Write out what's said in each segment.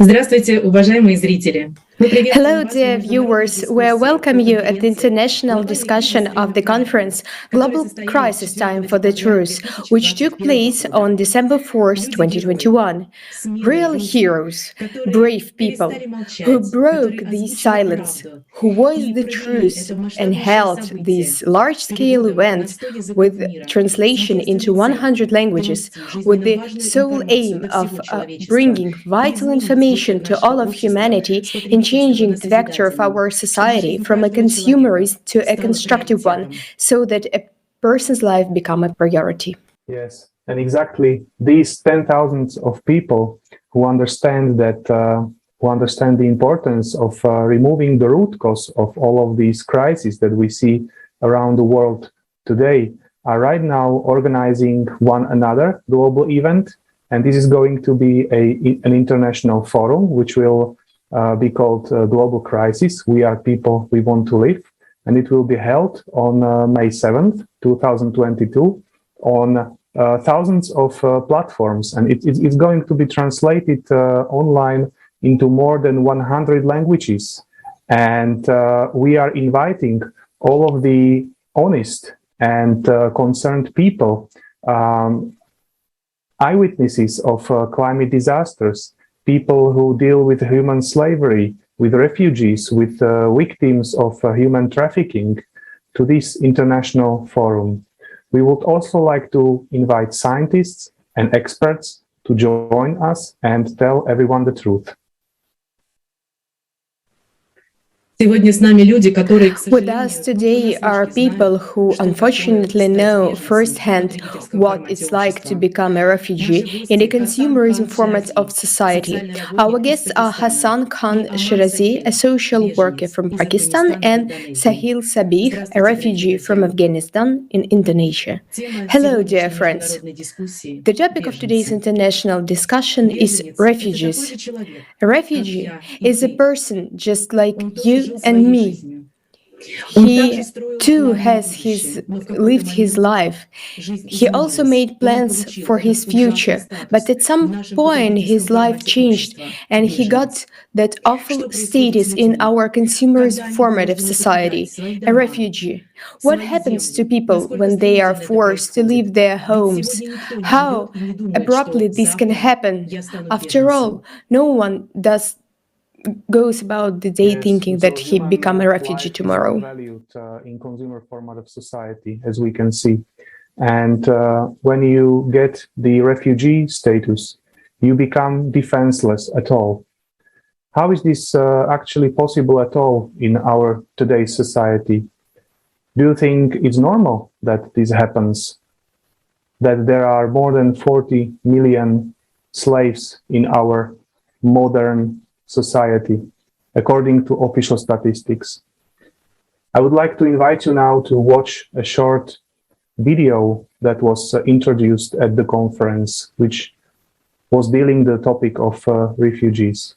Здравствуйте, уважаемые зрители! Hello, dear viewers. We welcome you at the international discussion of the conference Global Crisis Time for the Truth, which took place on December 4th, 2021. Real heroes, brave people, who broke the silence, who voiced the truth and held this large-scale event with translation into 100 languages, with the sole aim of bringing vital information to all of humanity in changing the vector of our society from a consumerist to a constructive one, so that a person's life become a priority. Yes, and exactly these 10,000 of people who understand the importance of removing the root cause of all of these crises that we see around the world today are right now organizing one another global event, and this is going to be an international forum which will be called Global Crisis. We are people, we want to live, and it will be held on May 7th, 2022 on thousands of platforms, and it's going to be translated online into more than 100 languages. And we are inviting all of the honest and concerned people, eyewitnesses of climate disasters, people who deal with human slavery, with refugees, with victims of human trafficking, to this international forum. We would also like to invite scientists and experts to join us and tell everyone the truth. With us today are people who unfortunately know firsthand what it's like to become a refugee in the consumerism format of society. Our guests are Hassan Khan Sherazi, a social worker from Pakistan, and Sahil Zabih, a refugee from Afghanistan in Indonesia. Hello, dear friends. The topic of today's international discussion is refugees. A refugee is a person just like you and me. He too has lived his life. He also made plans for his future, but at some point his life changed and he got that awful status in our consumerist format of society, a refugee. What happens to people when they are forced to leave their homes? How abruptly this can happen? After all, no one goes about the day thinking that he become a refugee tomorrow. Valued in consumer format of society, as we can see. And when you get the refugee status, you become defenseless at all. How is this actually possible at all in our today's society? Do you think it's normal that this happens? That there are more than 40 million slaves in our modern society, according to official statistics. I would like to invite you now to watch a short video that was introduced at the conference, which was dealing the topic of refugees.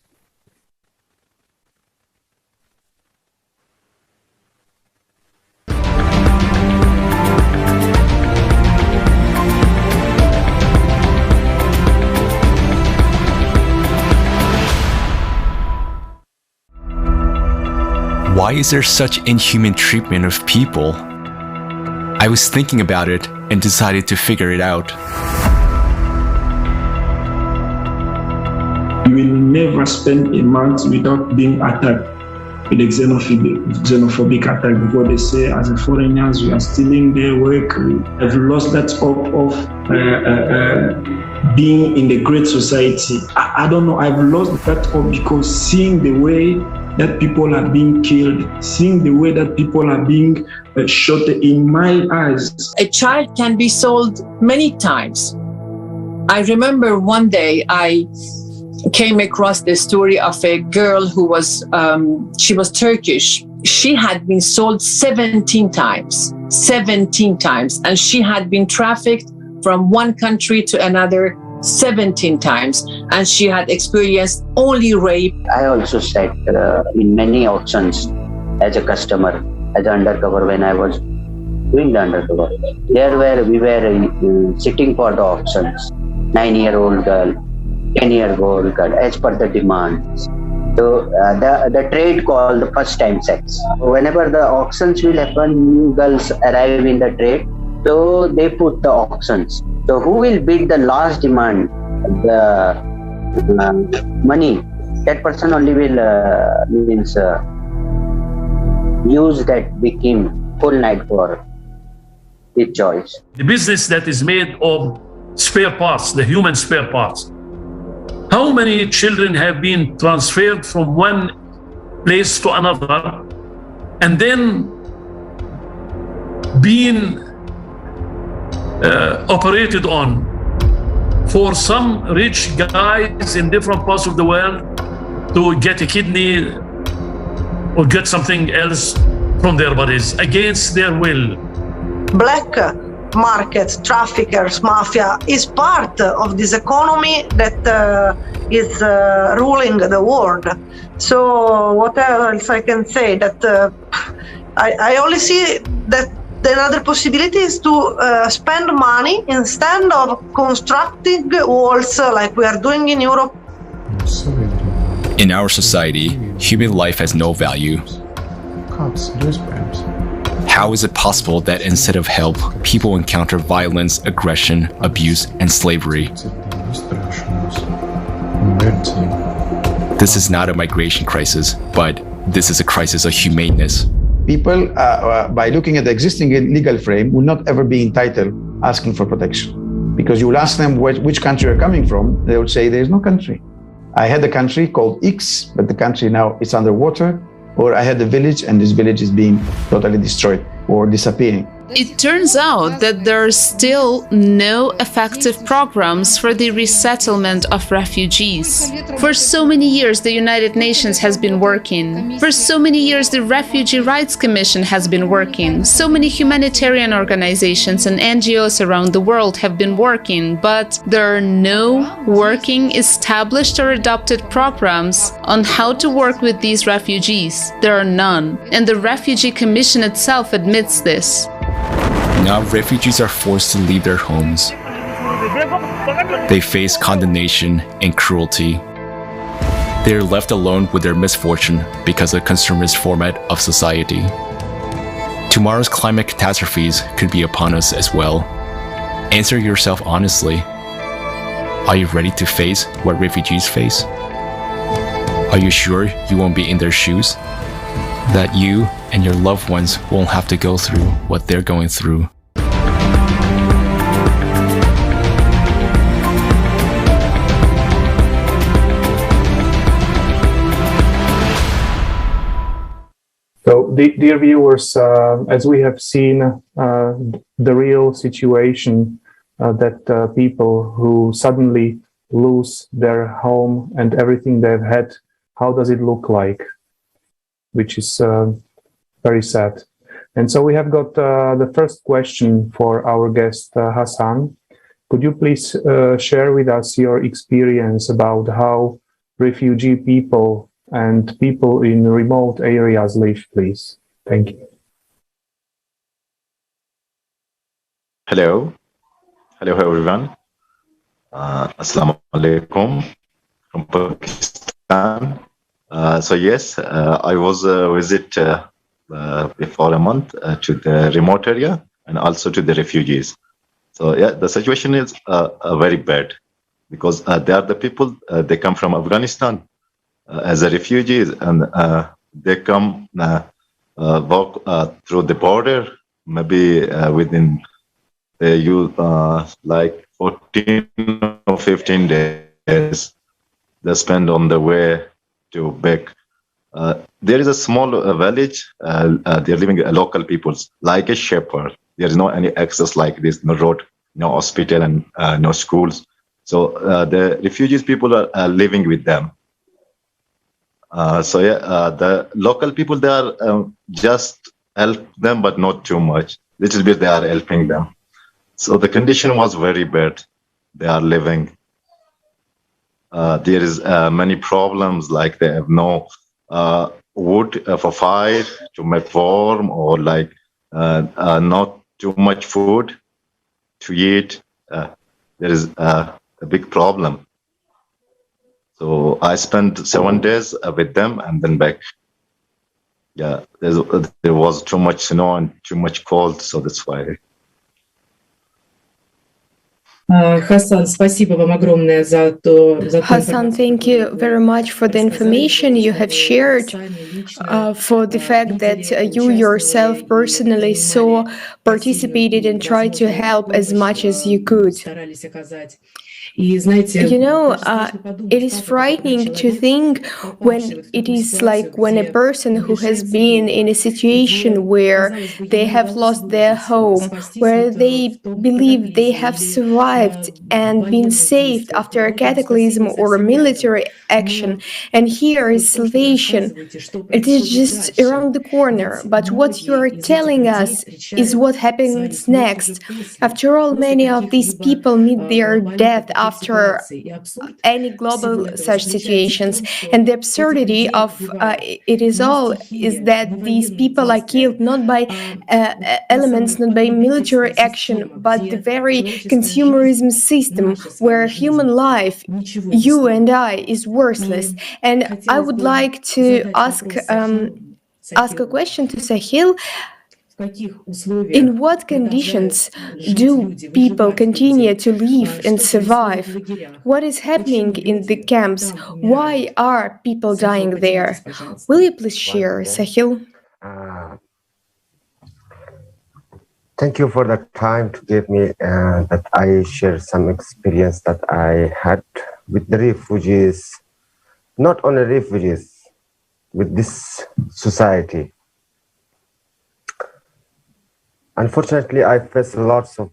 Why is there such inhuman treatment of people? I was thinking about it and decided to figure it out. You will never spend a month without being attacked with a xenophobic attack, because they say as a foreigners we are stealing their work. I've lost that hope of being in the great society. I don't know, I've lost that hope because seeing the way that people are being killed, seeing the way that people are being shot in my eyes. A child can be sold many times. I remember one day I came across the story of a girl who was, she was Turkish. She had been sold 17 times, and she had been trafficked from one country to another 17 times, and she had experienced only rape. I also sat in many auctions as a customer, as an undercover when I was doing the undercover. There where we were sitting for the auctions, 9-year-old girl, 10-year gold card as per the demands. So the trade called the first time sex. Whenever the auctions will happen, new girls arrive in the trade. So they put the auctions. So who will bid the last demand, the money? That person only will use that became full night for his choice. The business that is made of spare parts, the human spare parts. How many children have been transferred from one place to another and then being operated on for some rich guys in different parts of the world to get a kidney or get something else from their bodies against their will? Black market, traffickers, mafia is part of this economy that is ruling the world. So what else I can say? That I only see that another possibility is to spend money instead of constructing walls like we are doing in Europe. In our society, human life has no value. How is it possible that instead of help, people encounter violence, aggression, abuse, and slavery? This is not a migration crisis, but this is a crisis of humaneness. People, by looking at the existing legal frame, will not ever be entitled asking for protection. Because you will ask them which country you're coming from, they would say there is no country. I had a country called X, but the country now is underwater. Or I had a village and this village is being totally destroyed or disappearing. It turns out that there are still no effective programs for the resettlement of refugees. For so many years, the United Nations has been working. For so many years, the Refugee Rights Commission has been working. So many humanitarian organizations and NGOs around the world have been working, but there are no working, established or adopted programs on how to work with these refugees. There are none. And the Refugee Commission itself admits this. Now refugees are forced to leave their homes. They face condemnation and cruelty. They are left alone with their misfortune because of the consumerist format of society. Tomorrow's climate catastrophes could be upon us as well. Answer yourself honestly. Are you ready to face what refugees face? Are you sure you won't be in their shoes? That you and your loved ones won't have to go through what they're going through. So, dear viewers, as we have seen the real situation that people who suddenly lose their home and everything they've had, how does it look like? Which is very sad. And so we have got the first question for our guest, Hassan. Could you please share with us your experience about how refugee people and people in remote areas live, please? Thank you. Hello. Hello, everyone. Assalamu alaikum from Pakistan. So yes, I was visit before a month to the remote area and also to the refugees. So yeah, the situation is very bad because they are the people, they come from Afghanistan as a refugees and they come walk through the border, maybe within like 14 or 15 days they spend on the way to back. There is a small village. They're living local peoples, like a shepherd. There is no any access like this, no road, no hospital, and no schools. So the refugees people are living with them. So yeah, the local people, they are just help them, but not too much. Little bit they are helping them. So the condition was very bad. They are living. There is many problems, like they have no wood for fire to make warm, or like not too much food to eat. There is a big problem. So I spent 7 days with them and then back. Yeah, there was too much snow and too much cold, so that's why. Хасан, спасибо вам огромное за ту Hassan, информацию, thank you которую very вы much for the рассказали, за information то, you что have вы shared, сами лично for the fact that видели, you yourself участвовали personally и saw, принимали participated, and посильную, tried to возможную help as помощь, much as you could. старались оказать. И знаете, You know, даже страшно подумать, it is как это, когда frightening to человек, think when попавший вот в it такую is like ситуацию, when a где person он who has лишается been in a дома, где, situation where казалось бы, they ему have удалось lost their выжить, home, спастись where вот they в том believe they катаклизме have или survived в and been военных saved действиях. after a Вот вам cataclysm спасение or a совсем рядом. military action, Но and here вот is то, что вы salvation. рассказываете, что It is происходит just дальше. around the corner, Ведь but what you многие are из этих telling людей us is встречают what свою happens смерть уже next. после After all, many of these каких-либо people meet their глобальных death таких after ситуаций. И абсурд any всего global этого such заключается в situations, том, что and the этих absurdity людей of убивают it is не all is стихия, не that these военные people are действия, killed not by та elements, самая not by military потребительская action, система, but the где very человеческая жизнь, consumerism system наша с where вами human жизнь, life, ничего не you and стоит. I, is worthless. И And I хотелось would бы like to задать ask вопрос Сахилу. ask a question to Sahil. В каких условиях In what продолжают conditions жить do люди, people выживать continue люди? to live and Что происходит в survive? лагерях? What is happening Почему in the люди camps? там Why умирают? are people Сахил, dying there? поделитесь, пожалуйста. Will you please share, Sahil? Thank you for the time to give me that I share some experience that I had with the refugees, not only refugees, with this society. Unfortunately, I face lots of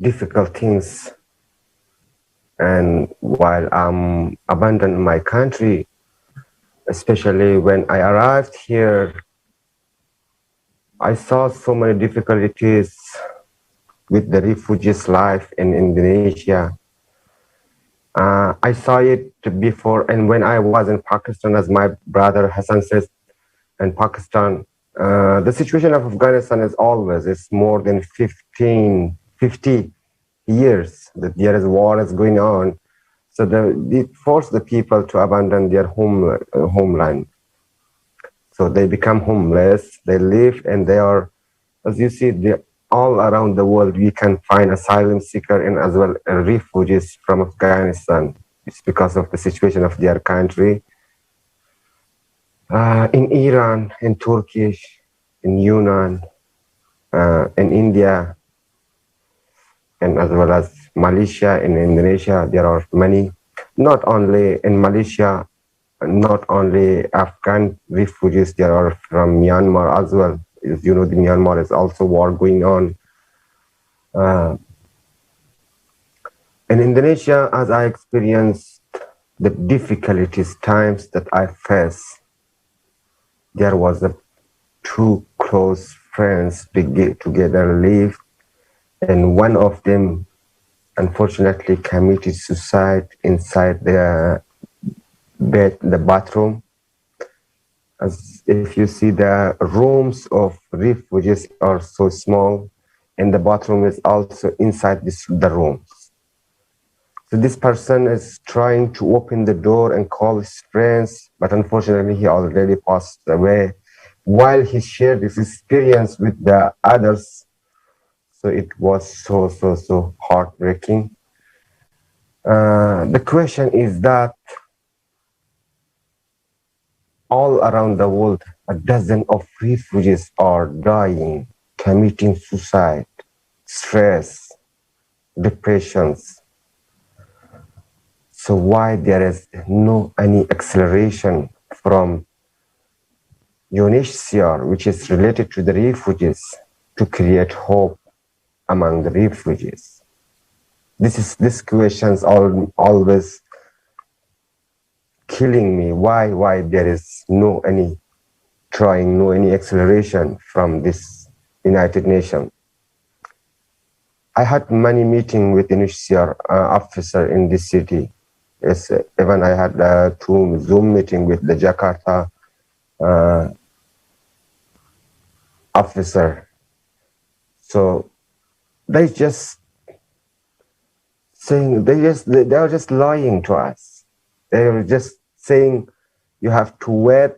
difficult things, and while I'm abandoned my country, especially when I arrived here, I saw so many difficulties with the refugees' life in Indonesia. I saw it before, and when I was in Pakistan, as my brother Hassan says, in Pakistan, the situation of Afghanistan is always, it's more than 50 years that there is war is going on. So it forced the people to abandon their homeland. So they become homeless, they live, and they are, as you see, all around the world, we can find asylum seeker and as well refugees from Afghanistan. It's because of the situation of their country. In Iran, in Turkey, in Yunnan, in India, and as well as Malaysia, in Indonesia, there are many, not only in Malaysia, not only Afghan refugees, there are from Myanmar as well. As you know, the Myanmar is also war going on. In Indonesia, as I experienced the difficulties, times that I faced, there was two close friends together lived, and one of them unfortunately committed suicide inside the bed, the bathroom. As if you see, the rooms of refugees are so small, and the bathroom is also inside the rooms. So this person is trying to open the door and call his friends, but unfortunately he already passed away while he shared this experience with the others. So it was so heartbreaking. The question is that all around the world, a dozen of refugees are dying, committing suicide, stress, depressions. So why there is no any acceleration from UNHCR, which is related to the refugees, to create hope among the refugees? This questions always killing me. Why there is no any acceleration from this United Nations? I had many meetings with UNHCR officer in this city. Yes, even I had 2 Zoom meeting with the Jakarta officer. So they just saying they are just lying to us. They were just saying you have to wait.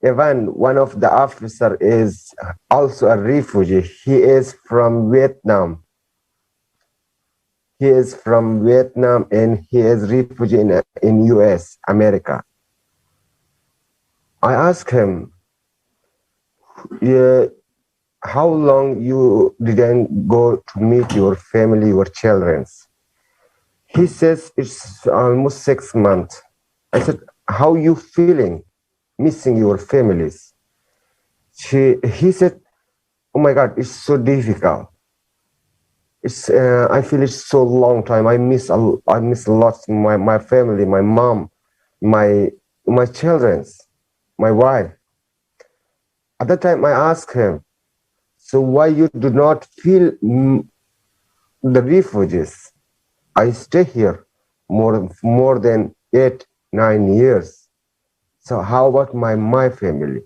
Even one of the officer is also a refugee. He is from Vietnam. He is from Vietnam and he is refugee in US, America. I asked him, yeah, how long you didn't go to meet your family, your children? He says it's almost 6 months. I said, how you feeling missing your families? He said, oh my God, it's so difficult. I feel it's so long time. I miss lots my family, my mom, my children, my wife. At that time, I asked him, so why you do not feel the refugees? I stay here more than 8-9 years. So how about my family?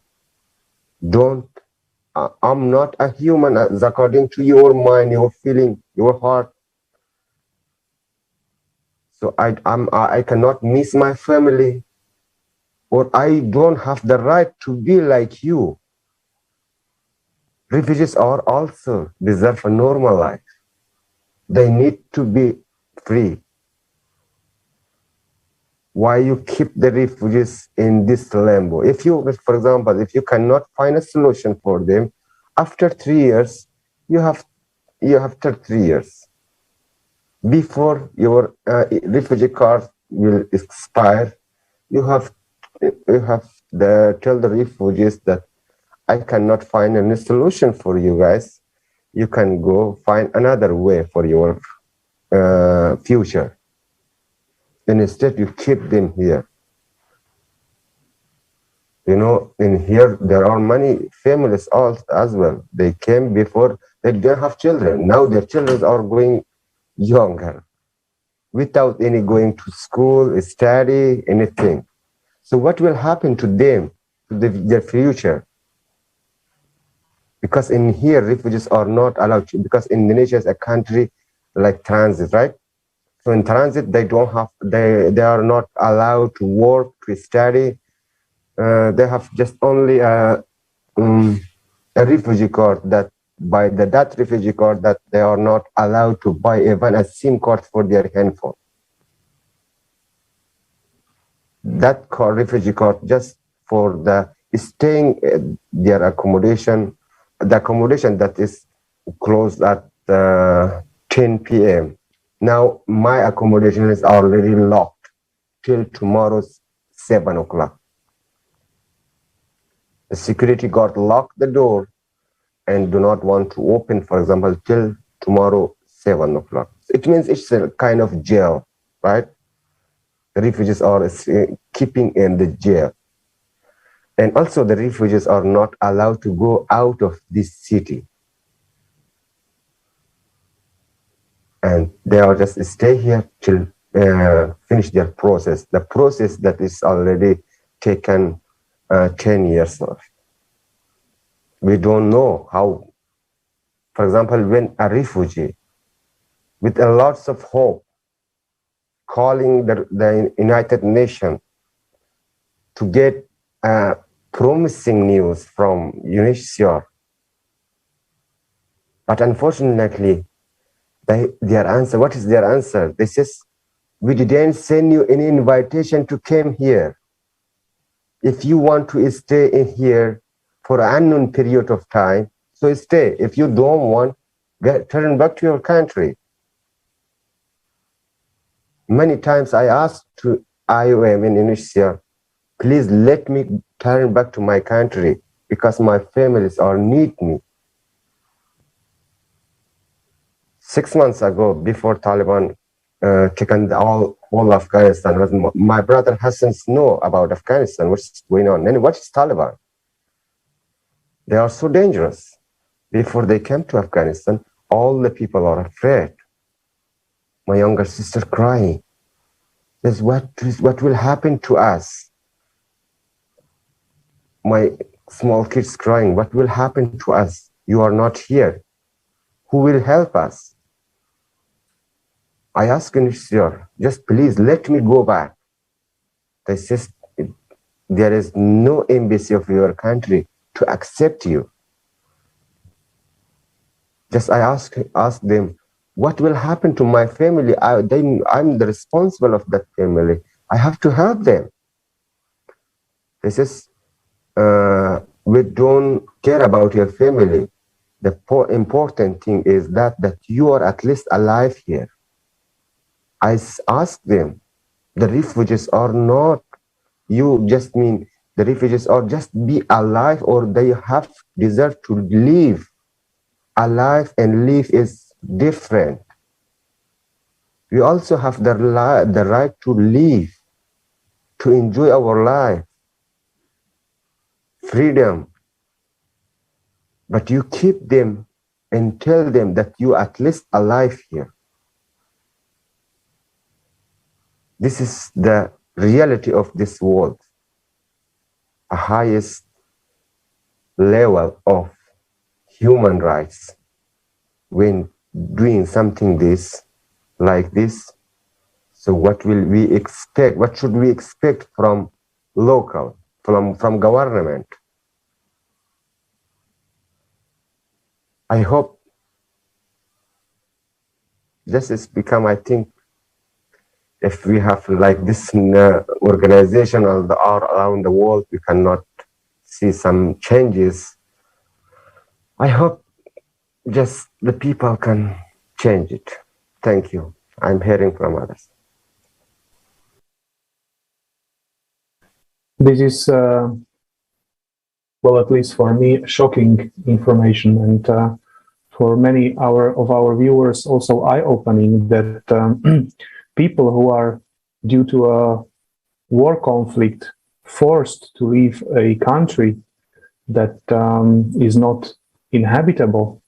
I'm not a human according to your mind, your feeling, your heart. So I cannot miss my family, or I don't have the right to be like you. Refugees are also deserve a normal life. They need to be free. Why you keep the refugees in this limbo? If you, for example, if you cannot find a solution for them, after 3 years, you have 3 years before your refugee card will expire. You have tell the refugees that I cannot find any solution for you guys. You can go find another way for your future. And instead, you keep them here. You know, in here, there are many families as well. They came before, they didn't have children. Now their children are going younger, without any going to school, study, anything. So what will happen to them, to their future? Because in here, refugees are not allowed to, because Indonesia is a country like transit, right? So in transit, they are not allowed to work, to study. They have just only a refugee card that that refugee card that they are not allowed to buy even a SIM card for their handphone. That refugee card just for the staying their accommodation, the accommodation that is closed at 10 p.m. Now my accommodation is already locked till tomorrow's 7 o'clock. The security guard locked the door and do not want to open, for example, till tomorrow 7 o'clock. It means it's a kind of jail, right? The refugees are keeping in the jail. And also the refugees are not allowed to go out of this city. And they are just stay here till finish their process. The process that is already taken 10 years of. We don't know how, for example, when a refugee with a lots of hope calling the United Nations to get promising news from UNHCR, but unfortunately, their answer, what is their answer? They says, we didn't send you any invitation to come here. If you want to stay in here for an unknown period of time, so stay. If you don't want, turn back to your country. Many times I asked to IOM in Indonesia, please let me turn back to my country because my families are need me. 6 months ago, before Taliban taken all Afghanistan, my brother Hassan know about Afghanistan, what's going on, and what is Taliban? They are so dangerous. Before they came to Afghanistan, all the people are afraid. My younger sister crying. Says, what will happen to us? My small kids crying, what will happen to us? You are not here. Who will help us? I asked UNHCR, just please let me go back. There is no embassy of your country to accept you. Just I ask them, what will happen to my family? I'm the responsible of that family. I have to help them. We don't care about your family. The important thing is that you are at least alive here. I ask them, the refugees are not, you just mean the refugees are just be alive, or they have deserve to live. Alive and live is different. We also have the right to live, to enjoy our life, freedom. But you keep them and tell them that you at least alive here. This is the reality of this world. A highest level of human rights. When doing something like this, so what will we expect? What should we expect from local, from government? I hope this has become, I think, if we have like this organization all around the world, we cannot see some changes. I hope just the people can change it. Thank you. I'm hearing from others. This is, well, at least for me, shocking information, and for many of our viewers, also eye-opening that people who are, due to a war conflict, forced to leave a country that is not inhabitable,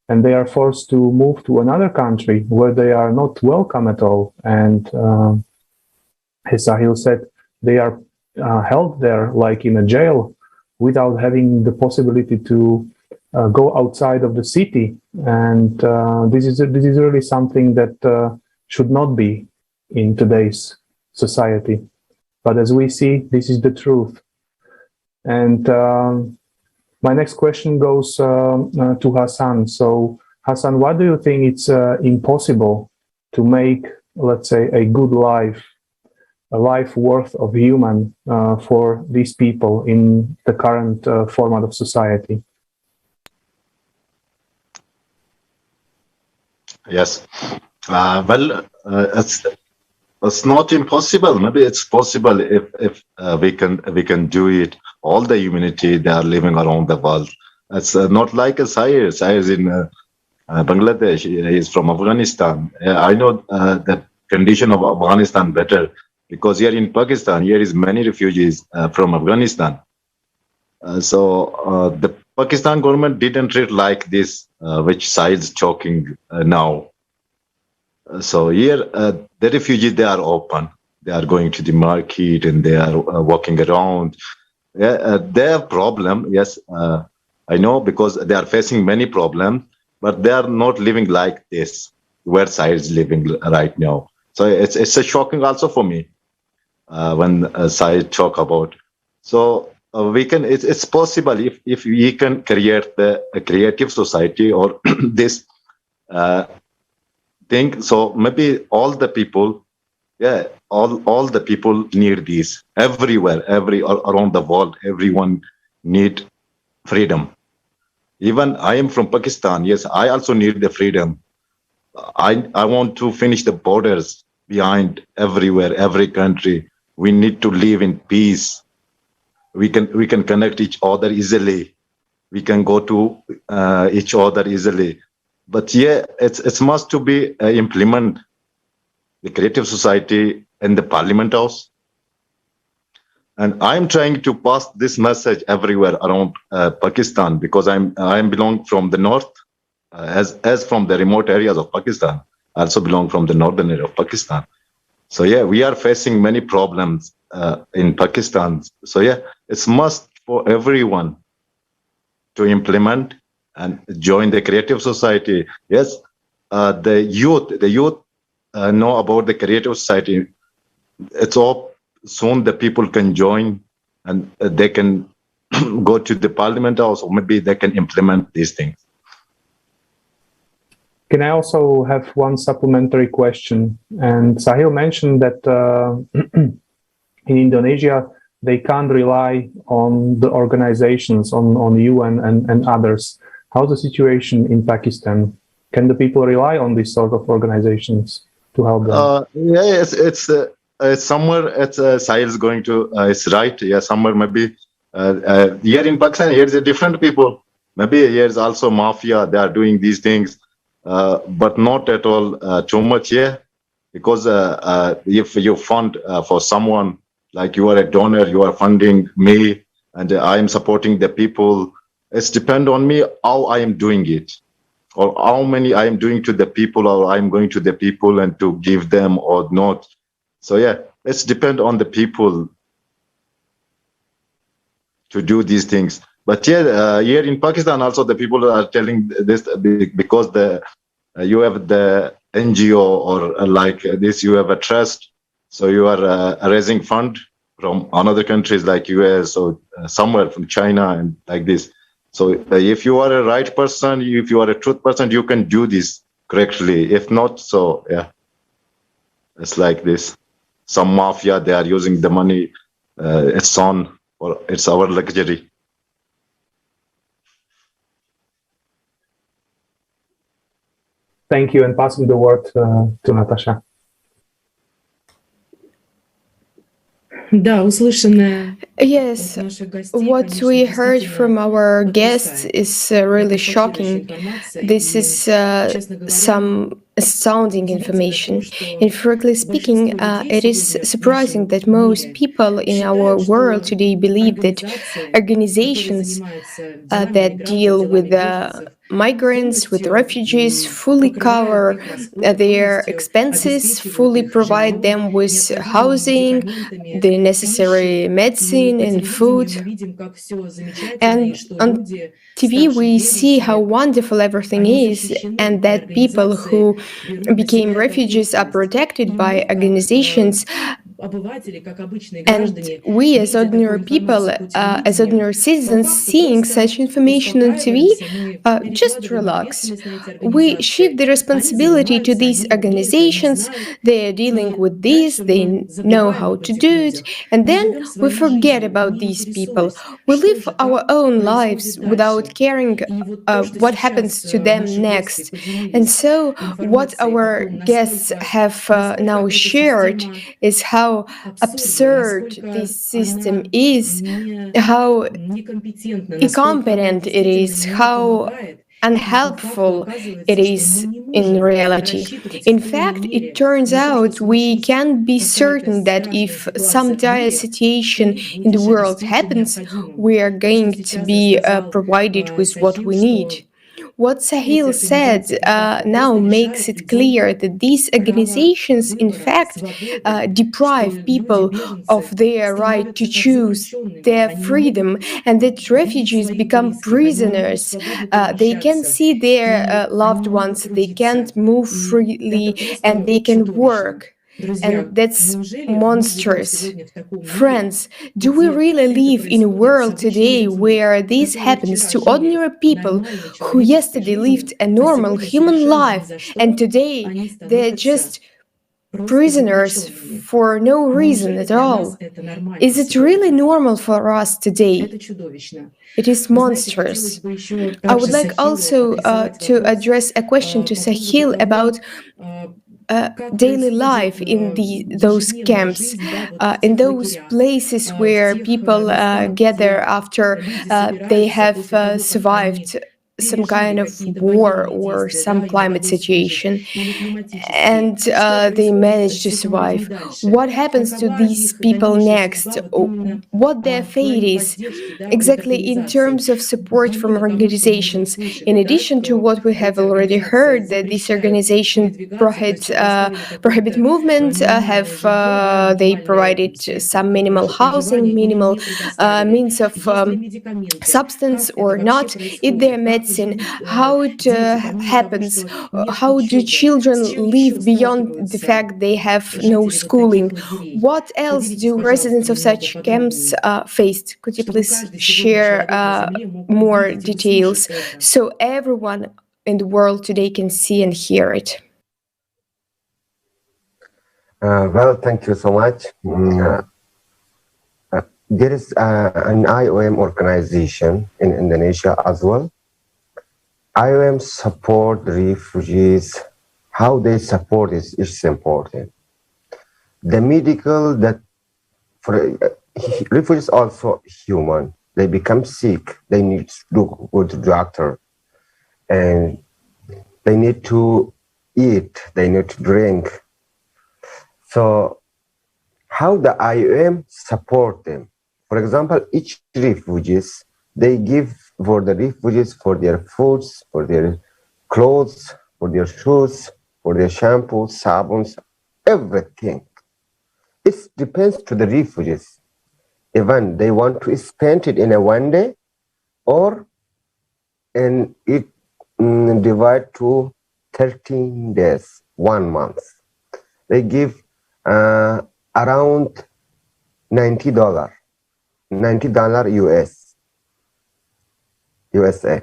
and they are forced to move to another country where they are not welcome at all. And as Sahil said, they are held there like in a jail without having the possibility to go outside of the city. And this is really something that should not be in today's society. But as we see, this is the truth. And my next question goes to Hassan. So, Hassan, why do you think it's impossible to make, let's say, a good life, a life worth of human for these people in the current format of society? Yes. Well, it's not impossible. Maybe it's possible if we can do it. All the humanity they are living around the world. It's not like a Sahil. Sahil is in Bangladesh. He is from Afghanistan. I know the condition of Afghanistan better because here in Pakistan, here is many refugees from Afghanistan. So the Pakistan government didn't treat like this, which Sahil is talking now. So here, the refugees, they are open. They are going to the market and they are walking around. They have problem, yes, I know, because they are facing many problems, but they are not living like this, where Sahil is living right now. So it's a shocking also for me when Sahil talk about. So it's possible if we can create a creative society or this thing. So maybe all the people, all the people need this everywhere, around the world. Everyone need freedom. Even I am from Pakistan. Yes, I also need the freedom. I want to finish the borders behind everywhere, every country. We need to live in peace. We can connect each other easily. We can go to each other easily. But it's must to be implement the creative society in the Parliament House. And I'm trying to pass this message everywhere around Pakistan because I belong from the north, as from the remote areas of Pakistan. I also belong from the northern area of Pakistan. So we are facing many problems in Pakistan. So it's must for everyone to implement and join the creative society. Yes, the youth know about the creative society. It's all soon the people can join and they can go to the parliament also. Maybe they can implement these things. Can I also have one supplementary question? And Sahil mentioned that in Indonesia, they can't rely on the organizations, on UN and others. How's the situation in Pakistan? Can the people rely on these sort of organizations to help them? Yeah, it's somewhere. Sahil is going to. It's right. Yeah, somewhere maybe. Here in Pakistan, here's a different people. Maybe here's also mafia. They are doing these things, but not at all too much. Yeah, because if you fund for someone, like you are a donor, you are funding me, and I am supporting the people. It's depend on me how I am doing it, or how many I am doing to the people, or I'm going to the people and to give them or not. So yeah, it's depend on the people to do these things. But yeah, here in Pakistan also the people are telling this because you have the NGO or like this, you have a trust, so you are raising fund from another countries like US or somewhere from China and like this. So if you are a right person, if you are a truth person, you can do this correctly. If not, so yeah, it's like this. Some mafia, they are using the money. It's on, or it's our luxury. Thank you, and passing the word to Natasha. Yes, what we heard from our guests is really shocking. This is some astounding information. And frankly speaking, it is surprising that most people in our world today believe that organizations that deal with migrants, with refugees, fully cover their expenses, fully provide them with housing, the necessary medicine and food. And on TV, we see how wonderful everything is, and that people who became refugees are protected by organizations. And we, as ordinary people, as ordinary citizens, seeing such information on TV, just relax. We shift the responsibility to these organizations. They are dealing with this, they know how to do it, and then we forget about these people. We live our own lives without caring what happens to them next. And so, what our guests have now shared is how absurd this system is, how incompetent it is, how unhelpful it is in reality. In fact, it turns out we can be certain that if some dire situation in the world happens, we are going to be provided with what we need. What Sahil said now makes it clear that these organizations, in fact, deprive people of their right to choose their freedom, and that refugees become prisoners. They can see their loved ones, they can't move freely, and they can work. And that's monstrous. Friends, do we really live in a world today where this happens to ordinary people who yesterday lived a normal human life and today they're just prisoners for no reason at all? Is it really normal for us today? It is monstrous. I would like also to address a question to Sahil about daily life in those camps, in those places where people gather after they have survived some kind of war or some climate situation, and they manage to survive. What happens to these people next? What their fate is? Exactly in terms of support from organizations. In addition to what we have already heard, that these organizations prohibit movement, have they provided some minimal housing, minimal means of substance or not? If their medicine, how it happens, how do children live beyond the fact they have no schooling. What else do residents of such camps faced? Could you please share more details so everyone in the world today can see and hear it? Well, thank you so much. There is an IOM organization in Indonesia as well. IOM support refugees. How they support is important. The medical that for refugees also human. They become sick. They need to go to doctor, and they need to eat. They need to drink. So, how the IOM support them? For example, each refugees, they give for the refugees for their foods, for their clothes, for their shoes, for their shampoo, sabons, everything. It depends to the refugees. Even they want to spend it in a one day, or in it divide to 13 days, 1 month. They give around $90 USA.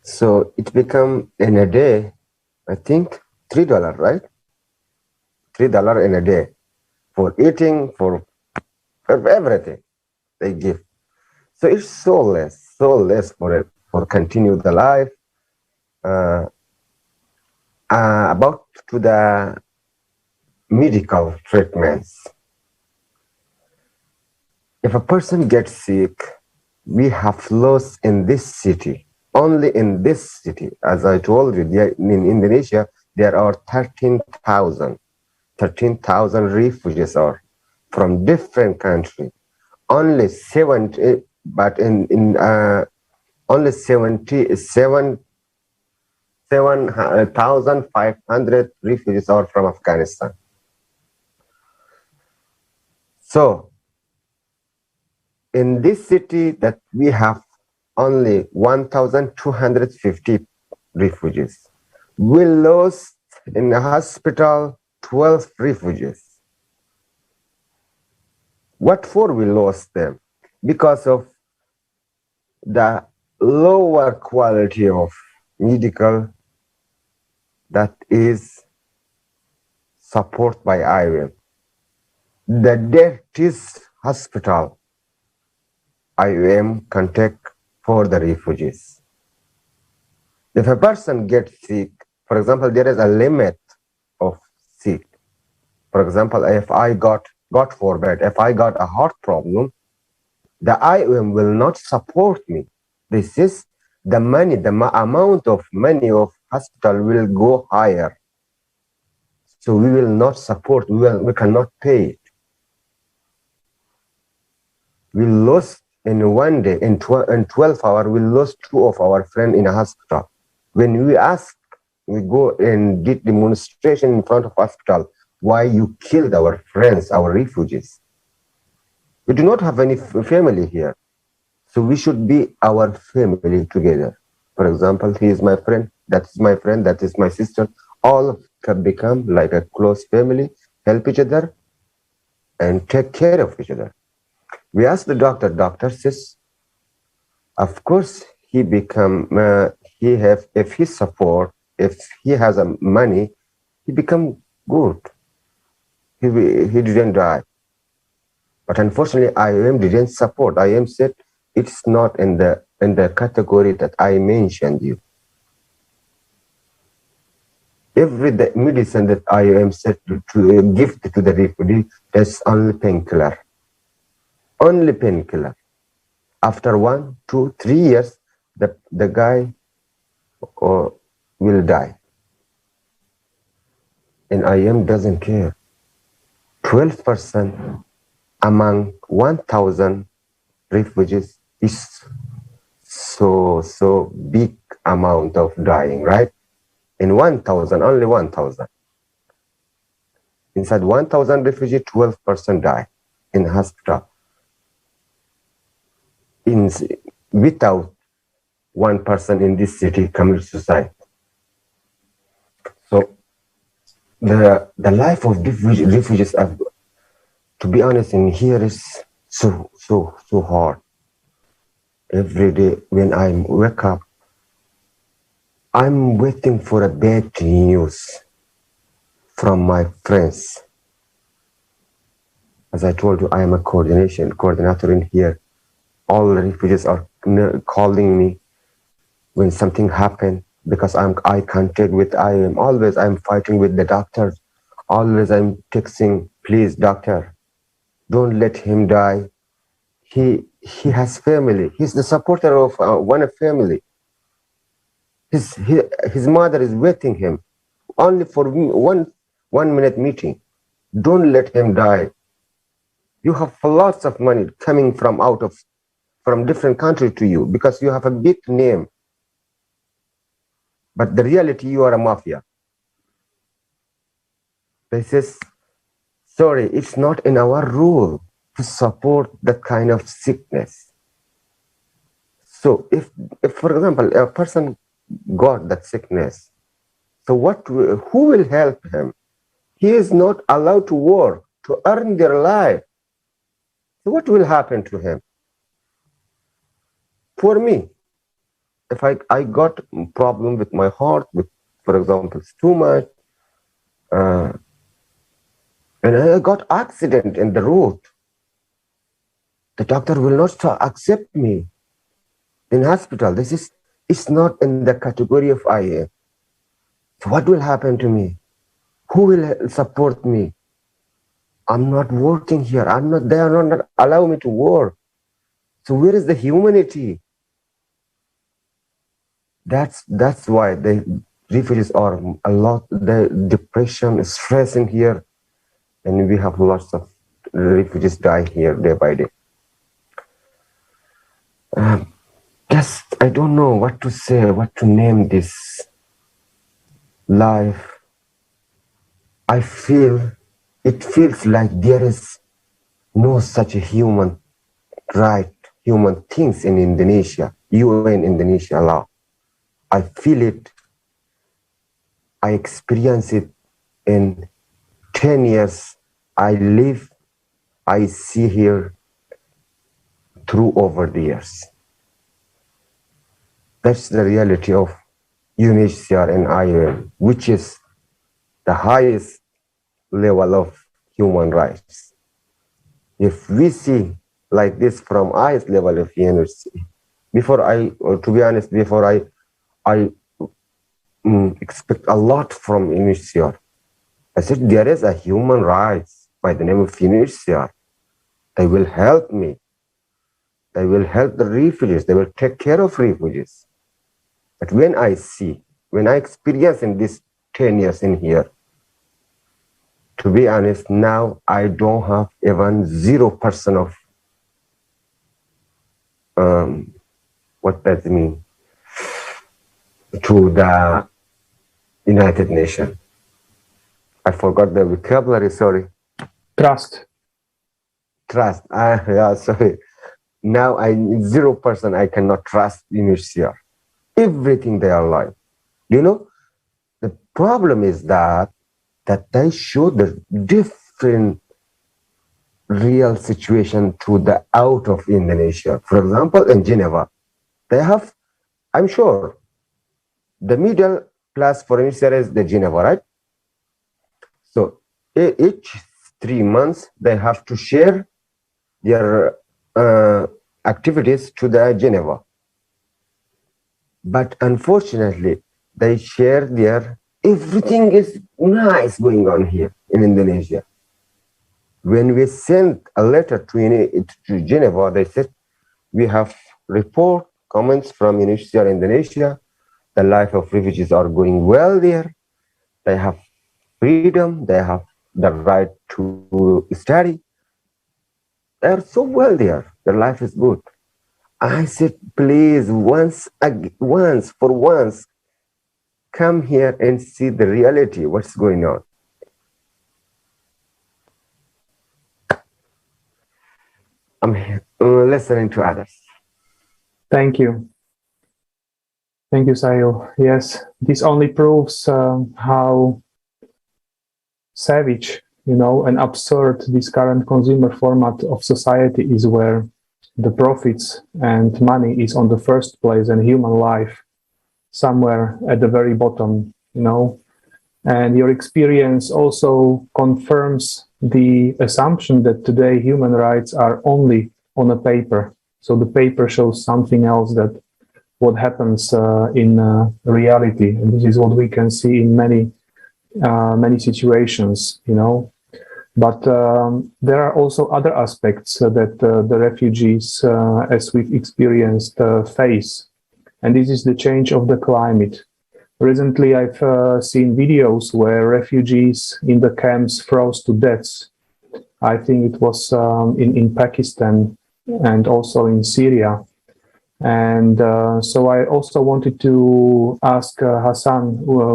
So it become in a day, I think $3, right? $3 in a day for eating, for everything they give. So it's so less for it, for continue the life. About to the medical treatments. If a person gets sick, we have lost in this city, only in this city, as I told you, in Indonesia, there are 13,000 refugees are from different countries. Only 70, but only 7,500 refugees are from Afghanistan. So, in this city that we have only 1,250 refugees, we lost in the hospital 12 refugees. What for we lost them? Because of the lower quality of medical that is supported by IOM. The dirtiest hospital IOM contact for the refugees. If a person gets sick, for example, there is a limit of sick. For example, if I God forbid, if I got a heart problem, the IOM will not support me. This is the money, the amount of money of hospital will go higher. So we will not support, we cannot pay it. We lost in one day, in 12 hours, we lost 2 of our friends in a hospital. When we ask, we go and did demonstration in front of hospital, why you killed our friends, our refugees. We do not have any family here. So we should be our family together. For example, he is my friend, that is my friend, that is my sister. All can become like a close family, help each other, and take care of each other. We asked the doctor says, of course, he become, if he support, if he has money, he become good. He didn't die. But unfortunately, IOM didn't support. IOM said, it's not in the category that I mentioned you. Every medicine that IOM said to give to the refugee is only painkiller. Only painkiller. After 1, 2, 3 years, the guy will die. And IOM doesn't care. 12% among 1,000 refugees is so big amount of dying, right? In 1,000, only 1,000. Inside 1,000 refugees, 12% die in hospital. Without one person in this city commits suicide. So the life of refugees, to be honest, in here is so hard. Every day when I wake up, I'm waiting for a bad news from my friends. As I told you, I am a coordinator in here. All the refugees are calling me when something happened, because I'm fighting with the doctor. Always I'm texting, please doctor, don't let him die. He has family. He's the supporter of one family. His mother is waiting him only for 1 minute meeting. Don't let him die. You have lots of money coming from different country to you because you have a big name. But the reality, you are a mafia. They says, sorry, it's not in our rule to support that kind of sickness. So if for example, a person got that sickness, so who will help him? He is not allowed to work, to earn their life. So what will happen to him? For me, if I got problem with my heart, with, for example, stomach, and I got accident in the road, the doctor will not accept me in hospital. It's not in the category of IA. So what will happen to me? Who will support me? I'm not working here. They are not allowing me to work. So where is the humanity? That's why the refugees are a lot, the depression, stress in here, and we have lots of refugees die here day by day. I don't know what to say, what to name this life. It feels like there is no such a human things in Indonesia, in Indonesia law. I feel it, I experience it in 10 years I see here through over the years. That's the reality of UNHCR and IOM, which is the highest level of human rights. If we see like this from highest level of UNHCR, before I expect a lot from UNHCR. I said, there is a human rights by the name of UNHCR. They will help me. They will help the refugees. They will take care of refugees. But when I experience in this 10 years in here, to be honest, now I don't have even 0% of what does it mean to the United Nations. I forgot the vocabulary, sorry. Trust. Yeah, sorry. Now 0% I cannot trust UNHCR. Everything they are like. You know, the problem is that they show the different real situation to the out of Indonesia. For example, in Geneva, they have, I'm sure, the middle class for UNHCR is the Geneva, right? So each 3 months, they have to share their activities to the Geneva. But unfortunately, they share everything is nice going on here in Indonesia. When we sent a letter to Geneva, they said, we have comments from UNHCR Indonesia. The life of refugees are going well there. They have freedom. They have the right to study. They are so well there. Their life is good. I said, please, once, come here and see the reality, what's going on. I'm listening to others. Thank you. Thank you, Sahil. Yes, this only proves how savage, and absurd this current consumer format of society is, where the profits and money is on the first place and human life somewhere at the very bottom, And your experience also confirms the assumption that today human rights are only on a paper. So the paper shows something else, that what happens in reality. And this is what we can see in many situations, But there are also other aspects that the refugees, as we've experienced, face. And this is the change of the climate. Recently, I've seen videos where refugees in the camps froze to death. I think it was in Pakistan and also in Syria. And so I also wanted to ask Hassan,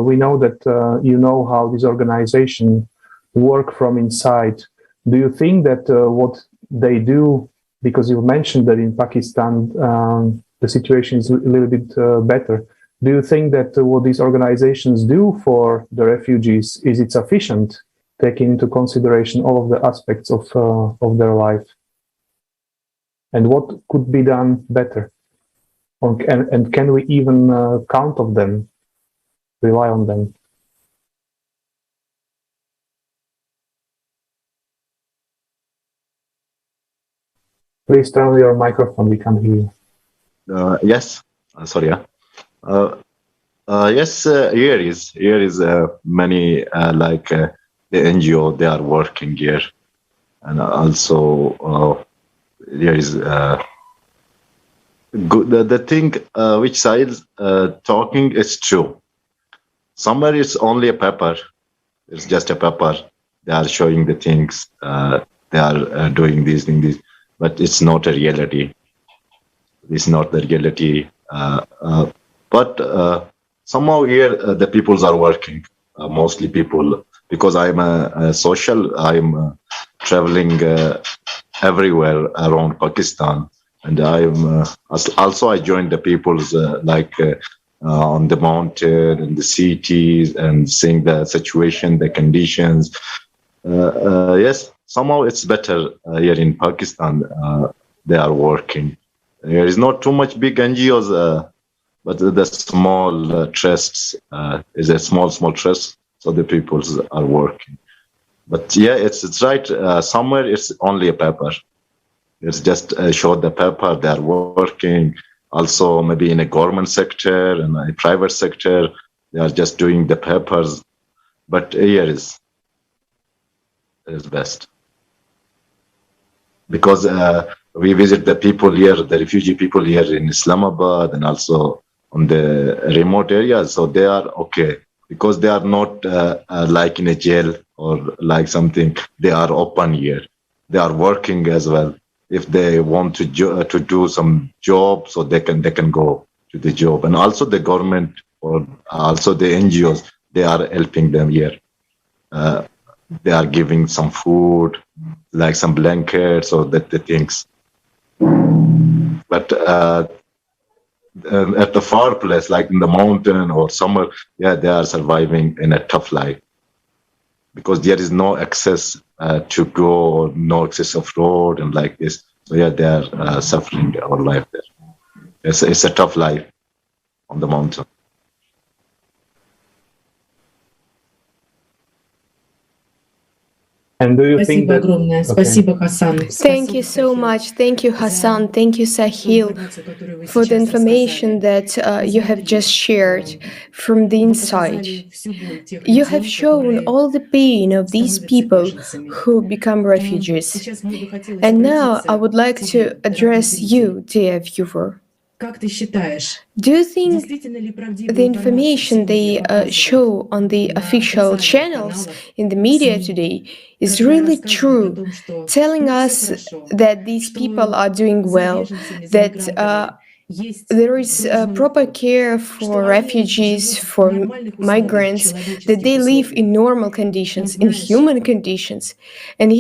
we know that you know how this organization work from inside. Do you think that what they do, because you mentioned that in Pakistan the situation is a little bit better, do you think that what these organizations do for the refugees, is it sufficient, taking into consideration all of the aspects of their life? And what could be done better? And can we even count on them, rely on them? Please turn on your microphone, we can't hear you. Yes, sorry. Yes, here is many like the NGO, they are working here, and also there is good. The thing which side talking is true. Somewhere it's only a paper. It's just a paper. They are showing the things. They are doing these things, but it's not a reality. It's not the reality. But somehow here the peoples are working. Mostly people, because I'm a social. I'm traveling everywhere around Pakistan, and I'm also I joined the peoples on the mountain and the cities and seeing the situation, the conditions. Yes, somehow it's better here in Pakistan. They are working. There is not too much big NGOs, but the small trusts is a small trust. So the people are working. But yeah, it's right. Somewhere it's only a paper. It's just show the paper. They are working. Also, maybe in a government sector and a private sector, they are just doing the papers. But here is best, because we visit the people here, the refugee people here in Islamabad and also on the remote areas. So they are okay, because they are not like in a jail or like something. They are open here. They are working as well. If they want to do some job, so they can go to the job. And also the government or also the NGOs, they are helping them here. They are giving some food, like some blankets or the things. But at the far place, like in the mountain or somewhere, yeah, they are surviving in a tough life, because there is no access to go, no access of road and like this. So yeah, they are suffering our life there. It's a tough life on the mountain. And do you think that... огромное. Спасибо, Hassan. Thank you so much. Thank you, Hassan. Thank you, Sahil, for the information that you have just shared from the inside. You have shown all the pain of these people who become refugees. And now I would like to address you, dear viewer. Do you think the information they show on the official channels in the media today is really true, telling us that these people are doing well, that there is proper care for refugees, for migrants, that they live in normal conditions, in human conditions? And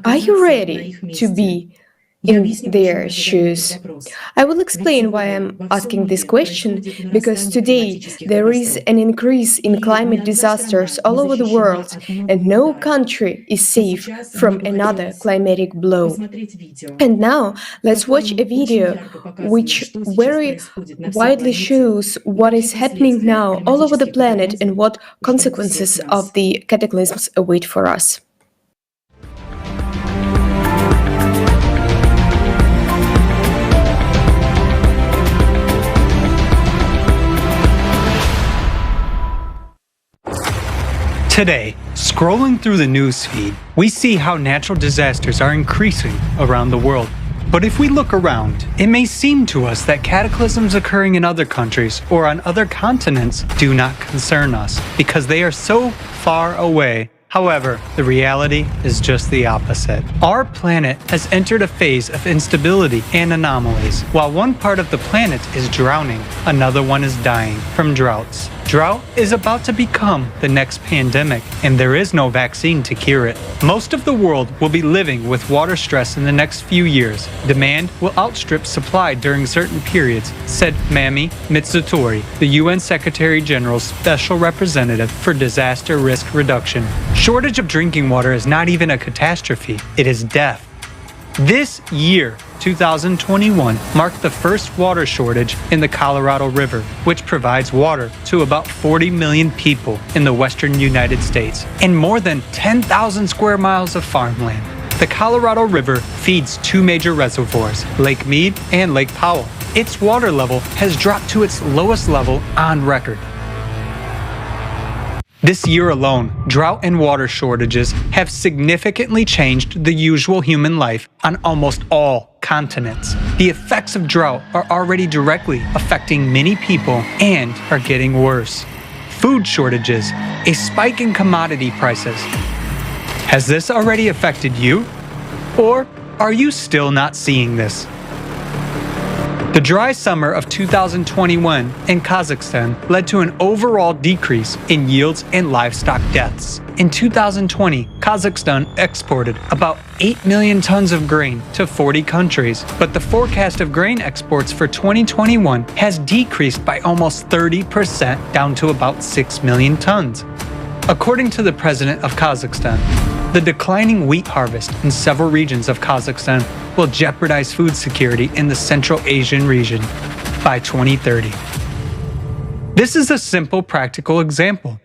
are you ready to be in their shoes? I will explain why I'm asking this question, because today there is an increase in climate disasters all over the world, and no country is safe from another climatic blow. And now let's watch a video which very widely shows what is happening now all over the planet and what consequences of the cataclysms await for us. Today, scrolling through the news feed, we see how natural disasters are increasing around the world. But if we look around, it may seem to us that cataclysms occurring in other countries or on other continents do not concern us because they are so far away. However, the reality is just the opposite. Our planet has entered a phase of instability and anomalies. While one part of the planet is drowning, another one is dying from droughts. Drought is about to become the next pandemic, and there is no vaccine to cure it. Most of the world will be living with water stress in the next few years. Demand will outstrip supply during certain periods, said Mami Mitsutori, the UN Secretary General's Special Representative for Disaster Risk Reduction. Shortage of drinking water is not even a catastrophe, it is death. This year, 2021, marked the first water shortage in the Colorado River, which provides water to about 40 million people in the western United States and more than 10,000 square miles of farmland. The Colorado River feeds two major reservoirs, Lake Mead and Lake Powell. Its water level has dropped to its lowest level on record. This year alone, drought and water shortages have significantly changed the usual human life on almost all continents. The effects of drought are already directly affecting many people and are getting worse. Food shortages, a spike in commodity prices. Has this already affected you? Or are you still not seeing this? The dry summer of 2021 in Kazakhstan led to an overall decrease in yields and livestock deaths. In 2020, Kazakhstan exported about 8 million tons of grain to 40 countries, but the forecast of grain exports for 2021 has decreased by almost 30%, down to about 6 million tons. According to the president of Kazakhstan, the declining wheat harvest in several regions of Kazakhstan will jeopardize food security in the Central Asian region by 2030. This is a simple, practical example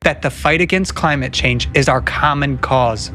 that the fight against climate change is our common cause.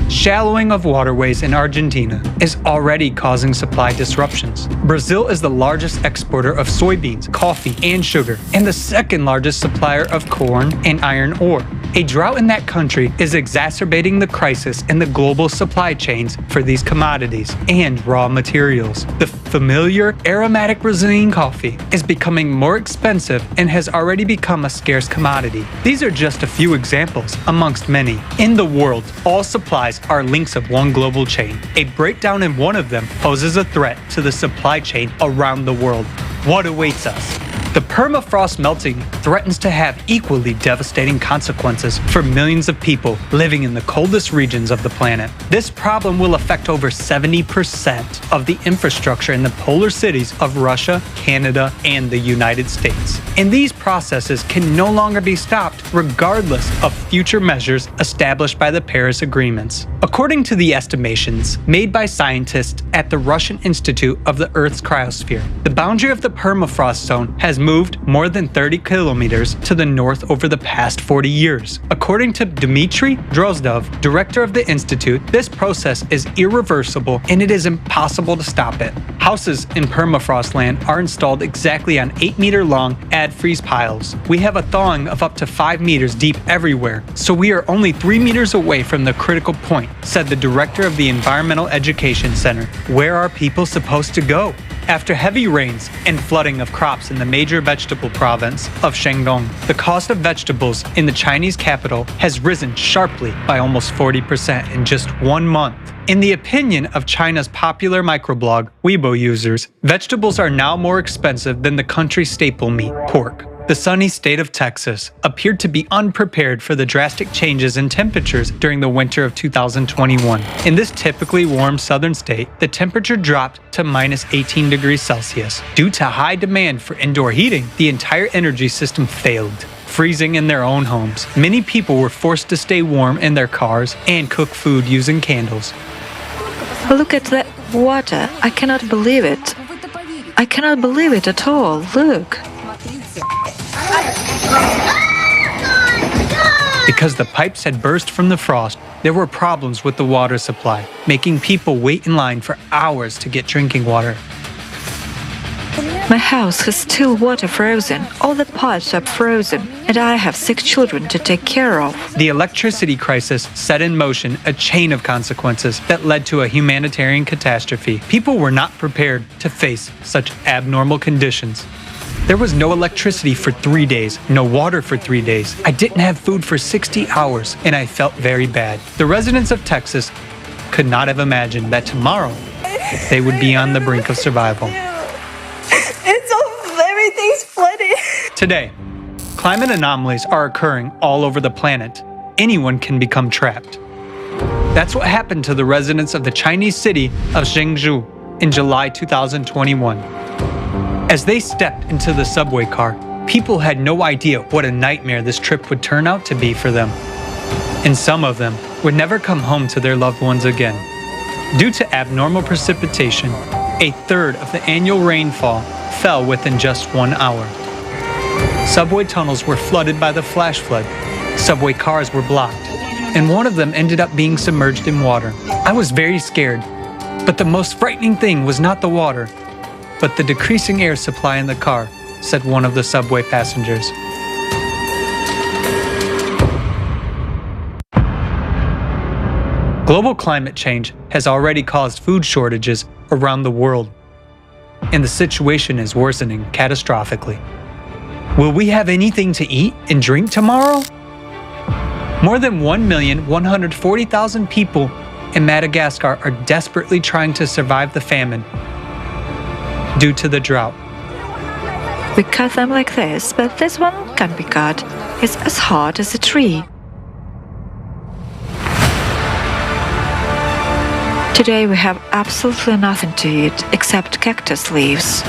Shallowing of waterways in Argentina is already causing supply disruptions. Brazil is the largest exporter of soybeans, coffee, and sugar, and the second largest supplier of corn and iron ore. A drought in that country is exacerbating the crisis in the global supply chains for these commodities and raw materials. The familiar aromatic Brazilian coffee is becoming more expensive and has already become a scarce commodity. These are just a few examples amongst many. In the world, all supplies are links of one global chain. A breakdown in one of them poses a threat to the supply chain around the world. What awaits us? The permafrost melting threatens to have equally devastating consequences for millions of people living in the coldest regions of the planet. This problem will affect over 70% of the infrastructure in the polar cities of Russia, Canada, and the United States. And these processes can no longer be stopped regardless of future measures established by the Paris Agreements. According to the estimations made by scientists at the Russian Institute of the Earth's Cryosphere, the boundary of the permafrost zone has moved more than 30 kilometers to the north over the past 40 years. According to Dmitry Drozdov, director of the institute, this process is irreversible and it is impossible to stop it. Houses in permafrost land are installed exactly on 8-meter-long ad-freeze piles. We have a thawing of up to 5 meters deep everywhere, so we are only 3 meters away from the critical point, said the director of the Environmental Education Center. Where are people supposed to go? After heavy rains and flooding of crops in the major vegetable province of Shandong, the cost of vegetables in the Chinese capital has risen sharply by almost 40% in just 1 month. In the opinion of China's popular microblog Weibo users, vegetables are now more expensive than the country's staple meat, pork. The sunny state of Texas appeared to be unprepared for the drastic changes in temperatures during the winter of 2021. In this typically warm southern state, the temperature dropped to minus 18 degrees Celsius. Due to high demand for indoor heating, the entire energy system failed, freezing in their own homes. Many people were forced to stay warm in their cars and cook food using candles. Look at the water. I cannot believe it. I cannot believe it at all. Look. Because the pipes had burst from the frost, there were problems with the water supply, making people wait in line for hours to get drinking water. My house has still water frozen. All the pipes are frozen, and I have 6 children to take care of. The electricity crisis set in motion a chain of consequences that led to a humanitarian catastrophe. People were not prepared to face such abnormal conditions. There was no electricity for 3 days, no water for 3 days. I didn't have food for 60 hours, and I felt very bad. The residents of Texas could not have imagined that tomorrow they would be on the brink of survival. Everything's flooded. Today, climate anomalies are occurring all over the planet. Anyone can become trapped. That's what happened to the residents of the Chinese city of Zhengzhou in July 2021. As they stepped into the subway car, people had no idea what a nightmare this trip would turn out to be for them. And some of them would never come home to their loved ones again. Due to abnormal precipitation, a third of the annual rainfall fell within just 1 hour. Subway tunnels were flooded by the flash flood. Subway cars were blocked, and one of them ended up being submerged in water. I was very scared, but the most frightening thing was not the water, but the decreasing air supply in the car, said one of the subway passengers. Global climate change has already caused food shortages around the world, and the situation is worsening catastrophically. Will we have anything to eat and drink tomorrow? More than 1,140,000 people in Madagascar are desperately trying to survive the famine due to the drought. We cut them like this, but this one can't be cut. It's as hard as a tree. Today we have absolutely nothing to eat except cactus leaves.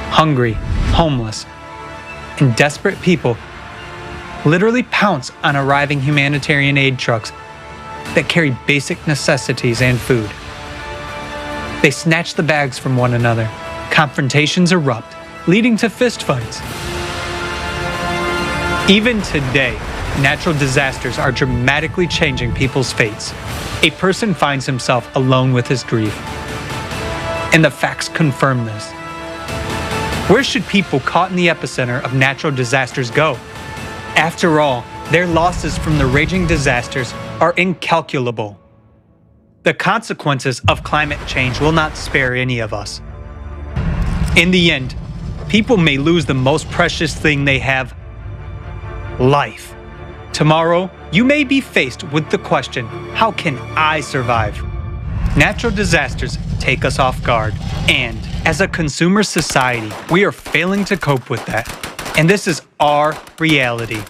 Hungry, homeless, and desperate people literally pounce on arriving humanitarian aid trucks that carry basic necessities and food. They snatch the bags from one another. Confrontations erupt, leading to fistfights. Even today, natural disasters are dramatically changing people's fates. A person finds himself alone with his grief. And the facts confirm this. Where should people caught in the epicenter of natural disasters go? After all, their losses from the raging disasters are incalculable. The consequences of climate change will not spare any of us. In the end, people may lose the most precious thing they have: life. Tomorrow, you may be faced with the question, how can I survive? Natural disasters take us off guard, and as a consumer society, we are failing to cope with that. And this is our reality.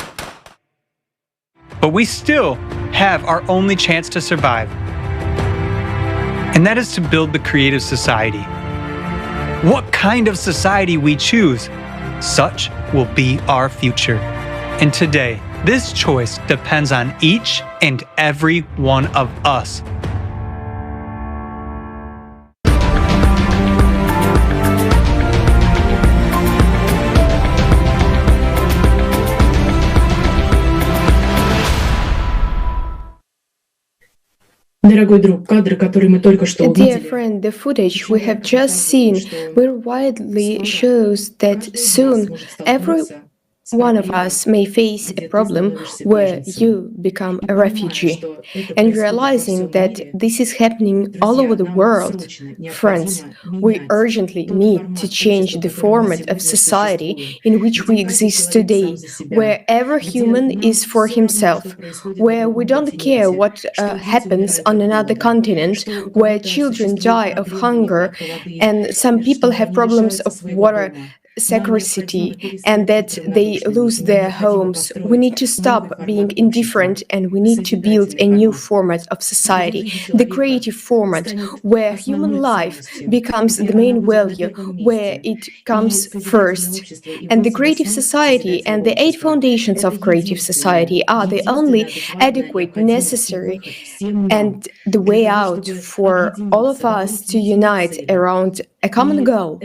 But we still have our only chance to survive, and that is to build the creative society. What kind of society we choose, such will be our future. And today, this choice depends on each and every one of us. Дорогой друг, кадры, которые мы только что Dear увидели, friend, the footage we have just seen very widely shows that soon one of us may face a problem where you become a refugee. And realizing that this is happening all over the world, friends, we urgently need to change the format of society in which we exist today, where every human is for himself, where we don't care what happens on another continent, where children die of hunger and some people have problems of water scarcity and that they lose their homes. We need to stop being indifferent and we need to build a new format of society, the creative format where human life becomes the main value, where it comes first. And the creative society and the 8 foundations of creative society are the only adequate, necessary, and the way out for all of us to unite around a common goal.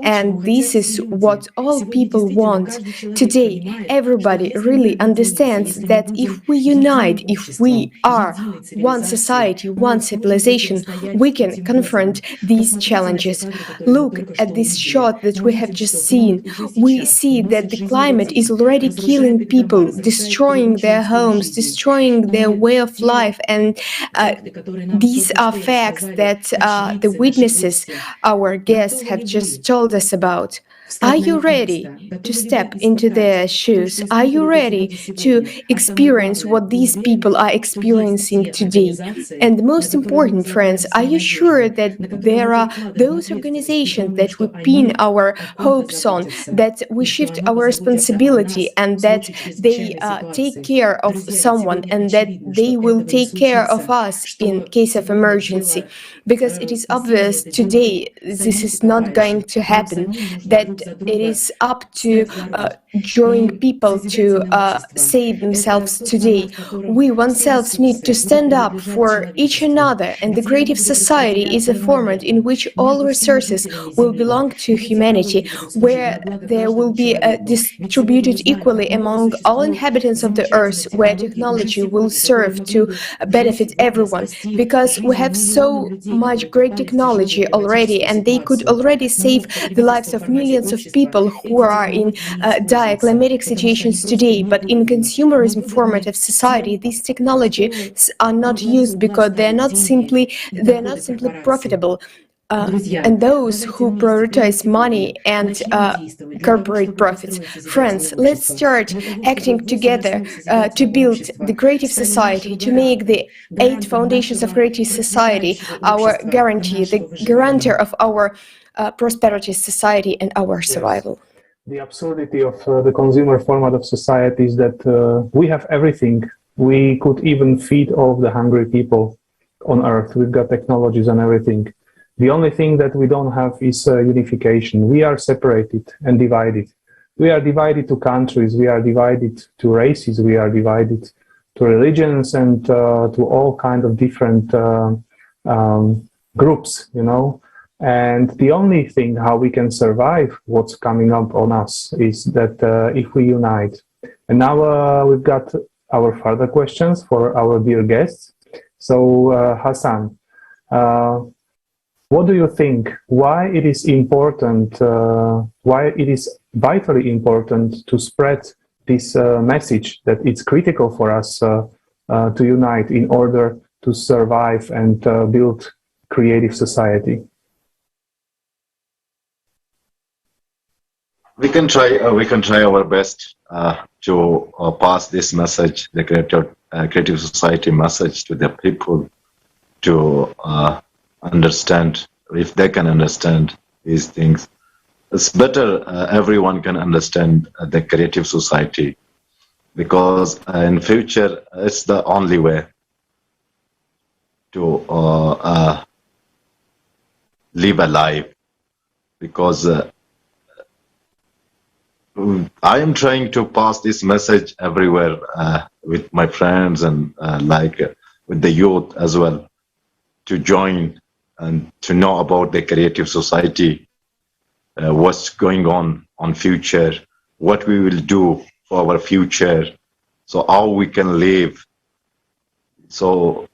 And this is what all people want. Today, everybody really understands that if we unite, if we are one society, one civilization, we can confront these challenges. Look at this shot that we have just seen. We see that the climate is already killing people, destroying their homes, destroying their way of life, and these are facts that the witnesses, our guests, have just told us about. Are you ready to step into their shoes? Are you ready to experience what these people are experiencing today? And most important, friends, are you sure that there are those organizations that we pin our hopes on, that we shift our responsibility and that they take care of someone and that they will take care of us in case of emergency? Because it is obvious today this is not going to happen, that it is up to drawing people to save themselves today. We ourselves need to stand up for each another, and the creative society is a format in which all resources will belong to humanity, where there will be distributed equally among all inhabitants of the earth, where technology will serve to benefit everyone, because we have so much great technology already, and they could already save the lives of millions of people who are in dire climatic situations today. But in consumerism format of society, these technologies are not used because they're not simply profitable. And those who prioritize money and corporate profits. Friends, let's start acting together to build the creative society, to make the 8 foundations of creative society our guarantee, the guarantor of our prosperity society and our survival. The absurdity of the consumer format of society is that we have everything. We could even feed all the hungry people on earth. We've got technologies and everything. The only thing that we don't have is unification. We are separated and divided. We are divided to countries. We are divided to races. We are divided to religions and to all kinds of different groups, you know. And the only thing how we can survive what's coming up on us is that if we unite. And now we've got our further questions for our dear guests. So Hassan, what do you think? Why it is important? Why it is vitally important to spread this message that it's critical for us to unite in order to survive and build creative society? We can try our best to pass this message, the creative society message, to the people to understand, if they can understand these things. It's better everyone can understand the creative society, because in future it's the only way to live a life. Because I am trying to pass this message everywhere with my friends and with the youth as well, to join and to know about the creative society, what's going on future, what we will do for our future, so how we can live. So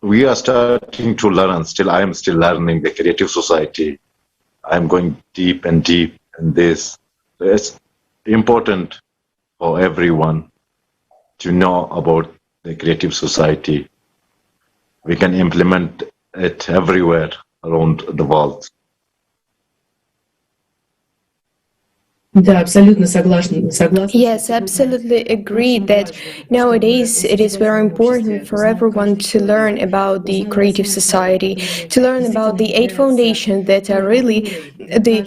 we are starting to learn. I am still learning the creative society. I'm going deep and deep in this. So it's important for everyone to know about the creative society. We can implement it everywhere around the world. Yes, absolutely agree that nowadays it is very important for everyone to learn about the creative society, to learn about the 8 foundations that are really the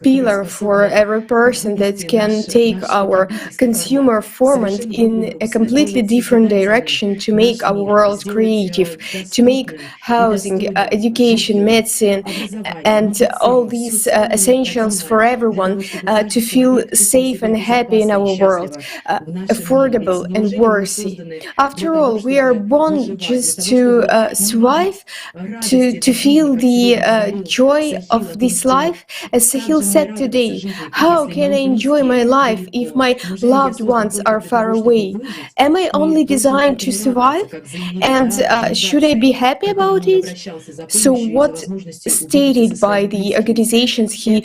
pillar for every person that can take our consumer format in a completely different direction to make our world creative, to make housing, education, medicine, and all these essentials for everyone to feel safe and happy in our world, affordable and worthy. After all, we are born just to survive, to feel the joy of this life. As Sahil said today, how can I enjoy my life if my loved ones are far away? Am I only designed to survive? And should I be happy about it? So what stated by the organizations he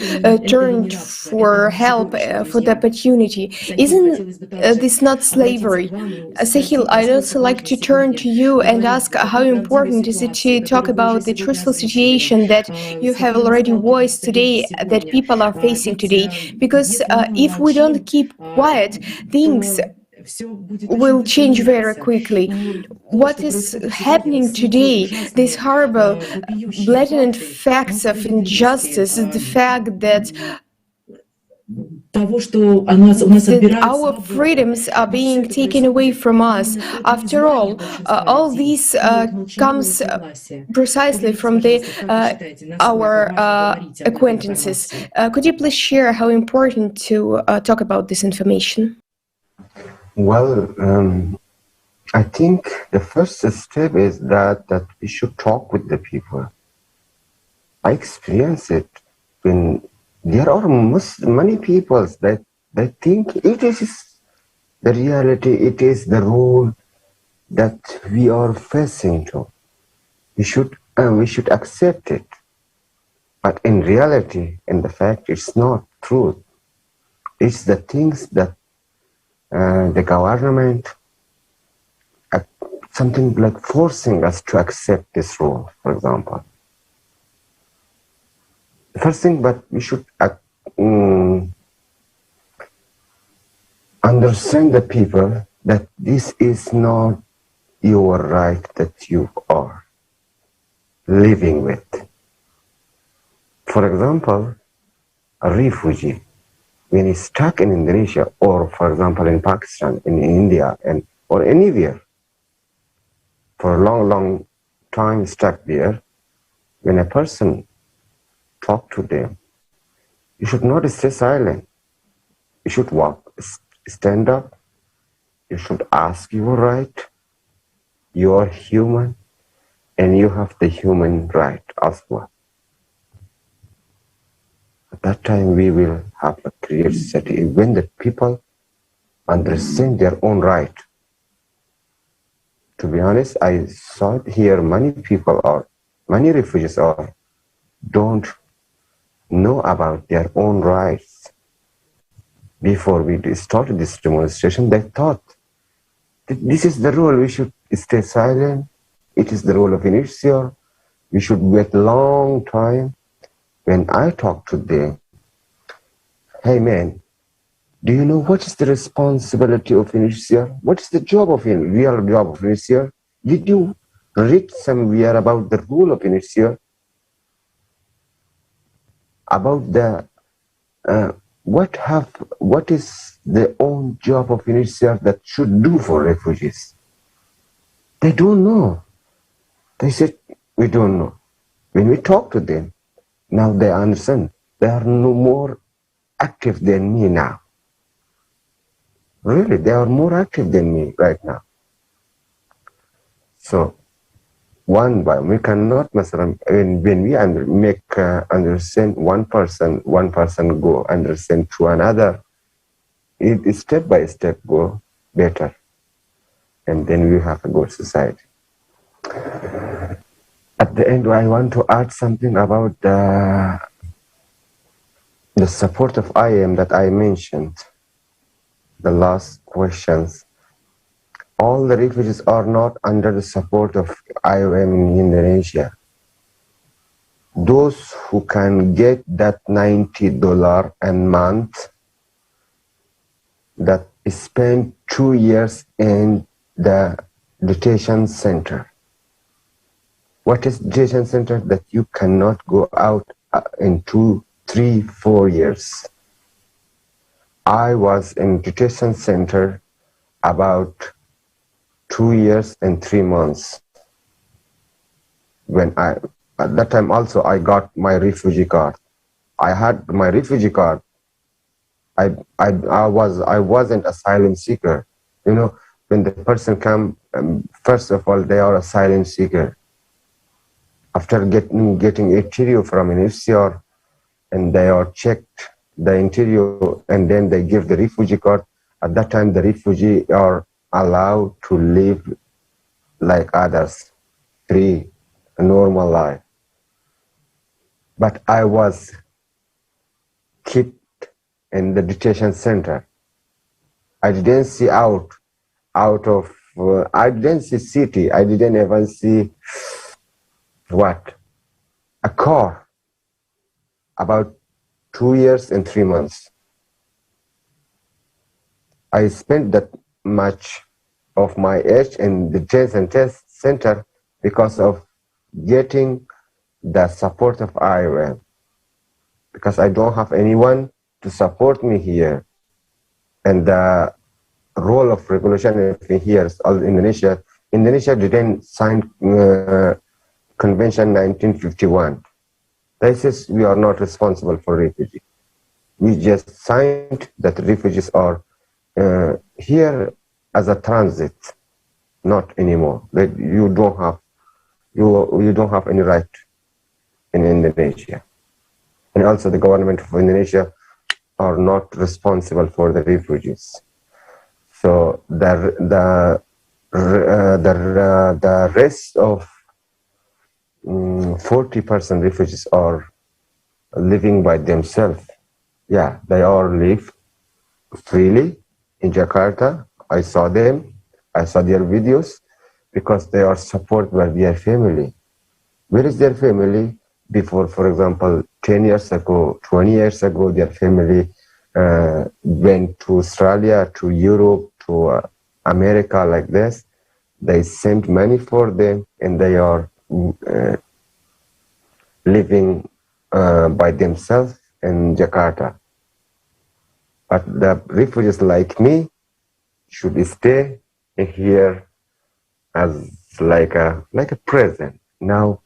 turned for help, for the opportunity, isn't this not slavery? Sahil, I'd also like to turn to you and ask how important is it to talk about the truthful situation that you have already voiced today, that people are facing today? Because if we don't keep quiet, things will change very quickly. What is happening today, these horrible, blatant facts of injustice, is the fact that our freedoms are being taken away from us. After all this comes precisely from our acquaintances. Could you please share how important to talk about this information? Well, I think the first step is that we should talk with the people. I experience it when there are many people that think it is the reality, it is the rule that we are facing to. We should accept it. But in reality, in the fact, it's not truth. It's the things that the government, something like forcing us to accept this rule, for example. The first thing, but we should understand the people that this is not your right that you are living with. For example, a refugee, when he's stuck in Indonesia, or for example in Pakistan, in India, or anywhere, for a long time stuck there, when a person talk to them, you should not stay silent. You should walk, stand up. You should ask your right. You are human, and you have the human right as well. At that time, we will have a creative society when the people understand their own right. To be honest, I saw it here, many refugees don't know about their own rights. Before we started this demonstration, they thought that this is the rule, we should stay silent, it is the rule of inertia, we should wait a long time. When I talk to them, hey man, do you know what is the responsibility of inertia? What is the real job of inertia? Did you read somewhere about the rule of inertia? About the what is the own job of UNHCR that should do for refugees? They don't know. They said, we don't know. When we talk to them, now they understand. They are no more active than me now. Really, they are more active than me right now. So, we cannot, when we understand one person go understand to another, it step by step go better. And then we have a good society. At the end, I want to add something about the support of IAM that I mentioned. the last questions. All the refugees are not under the support of IOM in Indonesia. Those who can get that $90 a month that spend 2 years in the detention center. What is detention center? That you cannot go out in 2, 3, 4 years. I was in detention center about 2 years and 3 months. When at that time also I got my refugee card. I had my refugee card. I wasn't asylum seeker. You know, when the person come, first of all, they are asylum seeker. After getting interview from an UNHCR, and they are checked the interview, and then they give the refugee card. At that time, the refugee are allowed to live like others, free, a normal life. But I was kept in the detention center. I didn't see I didn't see city. I didn't even see a car. About 2 years and 3 months. I spent that much of my age in the detention center because of getting the support of IOM. Because I don't have anyone to support me here. And the role of regulation here is Indonesia. Indonesia didn't sign Convention 1951. They says we are not responsible for refugees. We just signed that refugees are here as a transit, not anymore. That you don't have any right in Indonesia, and also the government of Indonesia are not responsible for the refugees. So the rest of 40% refugees are living by themselves. Yeah, they all live freely in Jakarta. I saw them. I saw their videos because they are supported by their family. Where is their family? Before, for example, 10 years ago, 20 years ago, their family went to Australia, to Europe, to America like this. They sent money for them, and they are living by themselves in Jakarta. But the refugees like me should stay here as like a present. Now,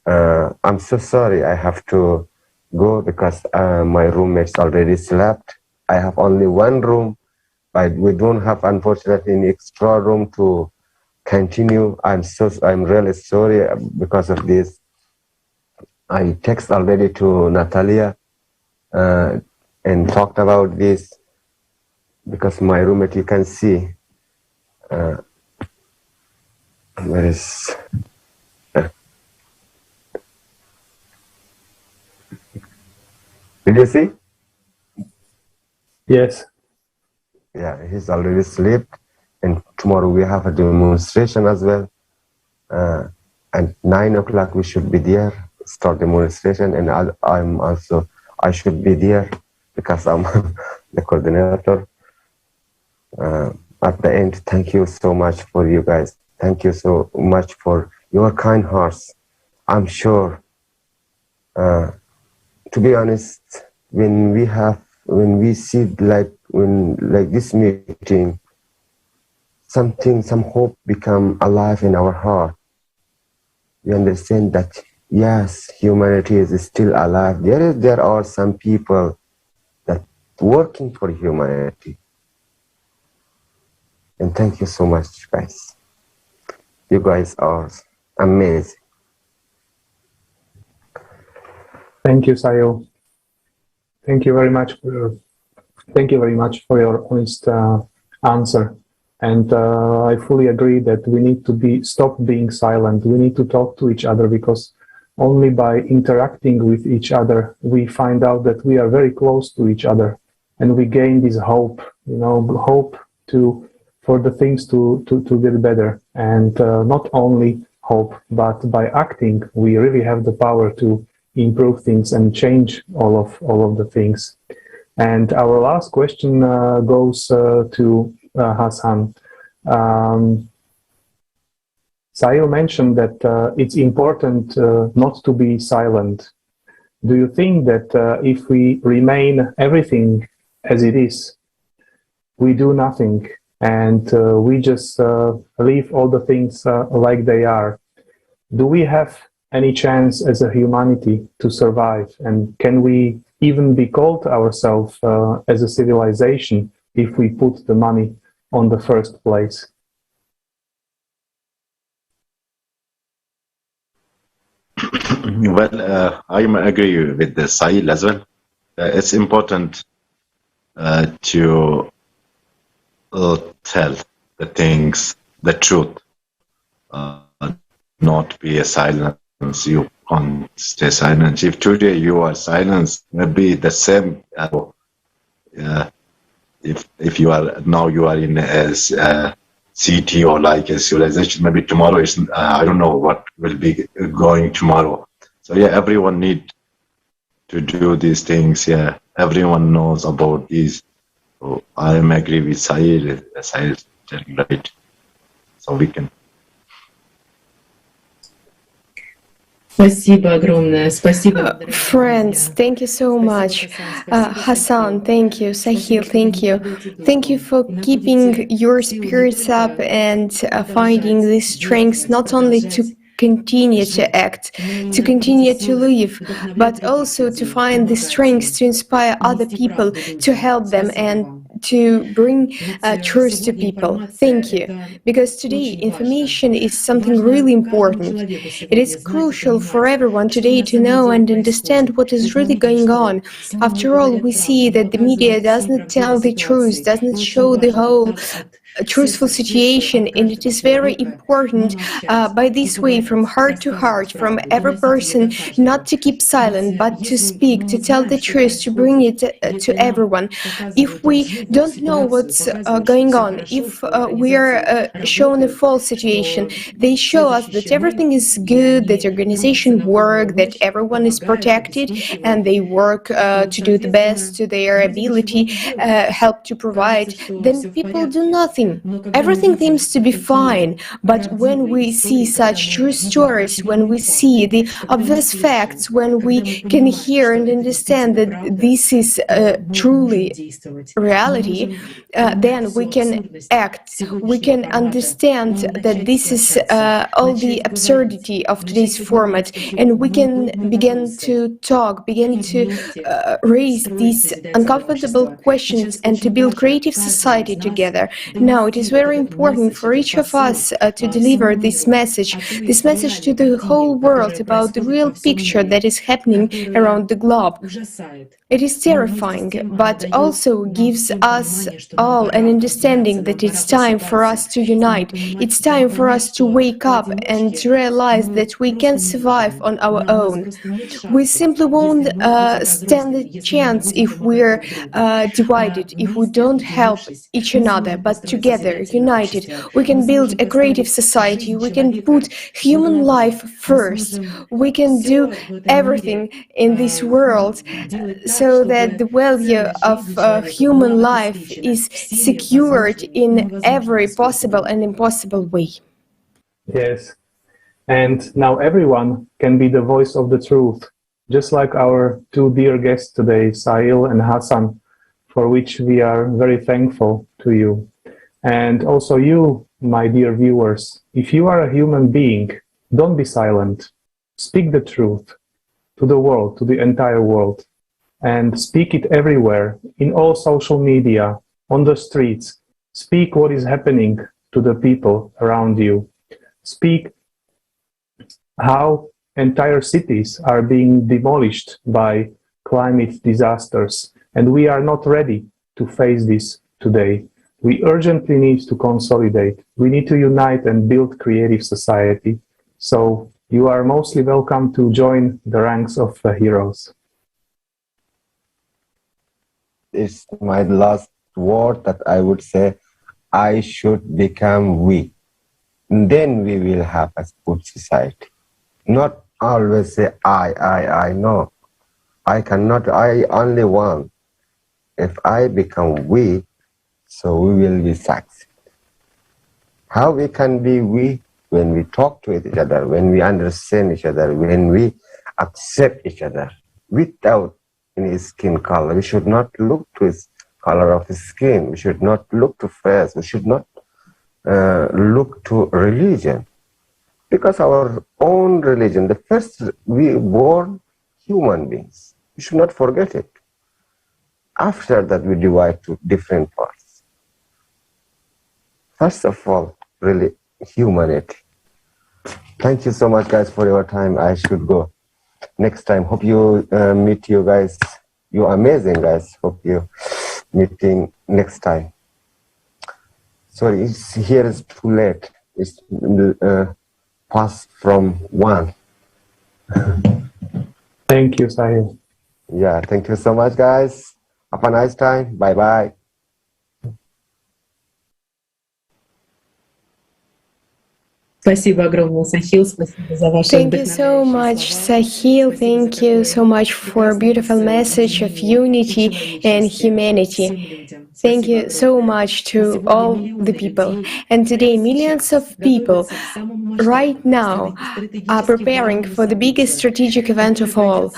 I'm so sorry I have to go because my roommates already slept. I have only one room, but we don't have, unfortunately, an extra room to continue. I'm really sorry because of this. I text already to Natalia and talked about this because my roommate, you can see, where is did you see? Yes. Yeah, he's already asleep, and tomorrow we have a demonstration as well. And 9 o'clock we should be there, start demonstration, and I should be there because I'm the coordinator. At the end, thank you so much for you guys. Thank you so much for your kind hearts. I'm sure, to be honest, when we see like this meeting, some hope become alive in our heart. We understand that yes, humanity is still alive. There are some people that working for humanity. And thank you so much, guys. You guys are amazing. Thank you, Sahil. Thank you very much for your honest answer. And I fully agree that we need to stop being silent. We need to talk to each other, because only by interacting with each other, we find out that we are very close to each other, and we gain this hope hope for the things to get better, and not only hope, but by acting, we really have the power to improve things and change all of the things. And our last question goes to Hassan. Sahil mentioned that it's important not to be silent. Do you think that if we remain everything as it is, we do nothing, and we just leave all the things like they are, do we have any chance as a humanity to survive? And can we even be called ourselves as a civilization if we put the money on the first place? Well, I agree with the Sahil as well. It's important to tell the things, the truth, not be a silence. You can't stay silent. If today you are silenced, maybe the same. If you are now you are in a city or like a civilization, maybe tomorrow is I don't know what will be going tomorrow. So yeah, everyone need to do these things. Yeah, everyone knows about these. So I am agree with Sahil. Sahil is telling right. So we can. Friends, thank you so much. Hassan, thank you. Sahil, thank you. Thank you for keeping your spirits up and finding the strength not only to continue to act, to continue to live, but also to find the strength to inspire other people, to help them and to bring truth to people. Thank you. Because today information is something really important. It is crucial for everyone today to know and understand what is really going on. After all, we see that the media does not tell the truth, does not show the whole truthful situation, and it is very important by this way, from heart to heart, from every person, not to keep silent but to speak, to tell the truth, to bring it to everyone. If we don't know what's going on, if we are shown a false situation, they show us that everything is good, that organization work, that everyone is protected, and they work to do the best to their ability, help to provide, then people do nothing. Everything seems to be fine, but when we see such true stories, when we see the obvious facts, when we can hear and understand that this is truly reality, then we can act, we can understand that this is all the absurdity of today's format, and we can begin to talk, begin to raise these uncomfortable questions and to build creative society together. Now, it is very important for each of us to deliver this message to the whole world about the real picture that is happening around the globe. It is terrifying, but also gives us all an understanding that it's time for us to unite. It's time for us to wake up and to realize that we can survive on our own. We simply won't stand a chance if we're divided, if we don't help each another, but together, united, we can build a creative society, we can put human life first, we can do everything in this world so that the value of human life is secured in every possible and impossible way. Yes, and now everyone can be the voice of the truth, just like our two dear guests today, Sahil and Hassan, for which we are very thankful to you. And also you, my dear viewers, if you are a human being, don't be silent. Speak the truth to the world, to the entire world, and speak it everywhere, in all social media, on the streets. Speak what is happening to the people around you. Speak how entire cities are being demolished by climate disasters, and we are not ready to face this today. We urgently need to consolidate. We need to unite and build creative society. So you are mostly welcome to join the ranks of heroes. It's my last word that I would say, I should become we. Then we will have a good society. Not always say, I. No. I cannot, I only want. If I become we, so we will be success. How we can be we? When we talk to each other, when we understand each other, when we accept each other without any skin color. We should not look to his color of his skin. We should not look to face. We should not look to religion. Because our own religion, the first we born human beings. We should not forget it. After that, we divide to different parts. First of all, really, humanity. Thank you so much, guys, for your time. I should go. Next time, hope you meet you guys. You're amazing, guys. Hope you meeting next time. Sorry, here is too late. It's past from 1. Thank you, Sahil. Yeah, thank you so much, guys. Have a nice time. Bye-bye. Спасибо огромное, Сахил, спасибо за ваше Thank you so much, Sahil. Thank you so much for a beautiful message of unity and humanity. Thank you so much to all the people. And today, millions of people right now are preparing for the biggest strategic event of all,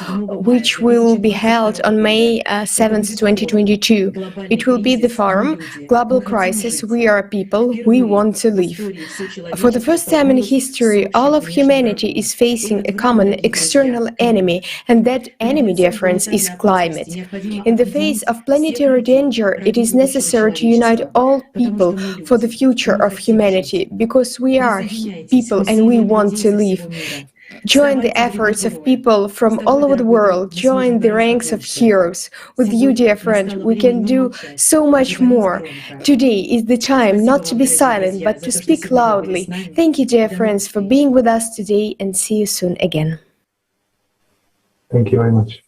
which will be held on May 7th, 2022. It will be the forum, Global Crisis, We Are People, We Want to Live. For the first time in history, all of humanity is facing a common external enemy, and that enemy, dear friends, is climate. In the face of planetary danger, it is necessary to unite all people for the future of humanity, because we are people and we want to live. Join the efforts of people from all over the world. Join the ranks of heroes. With you, dear friend, we can do so much more. Today is the time not to be silent, but to speak loudly. Thank you, dear friends, for being with us today, and see you soon again. Thank you very much.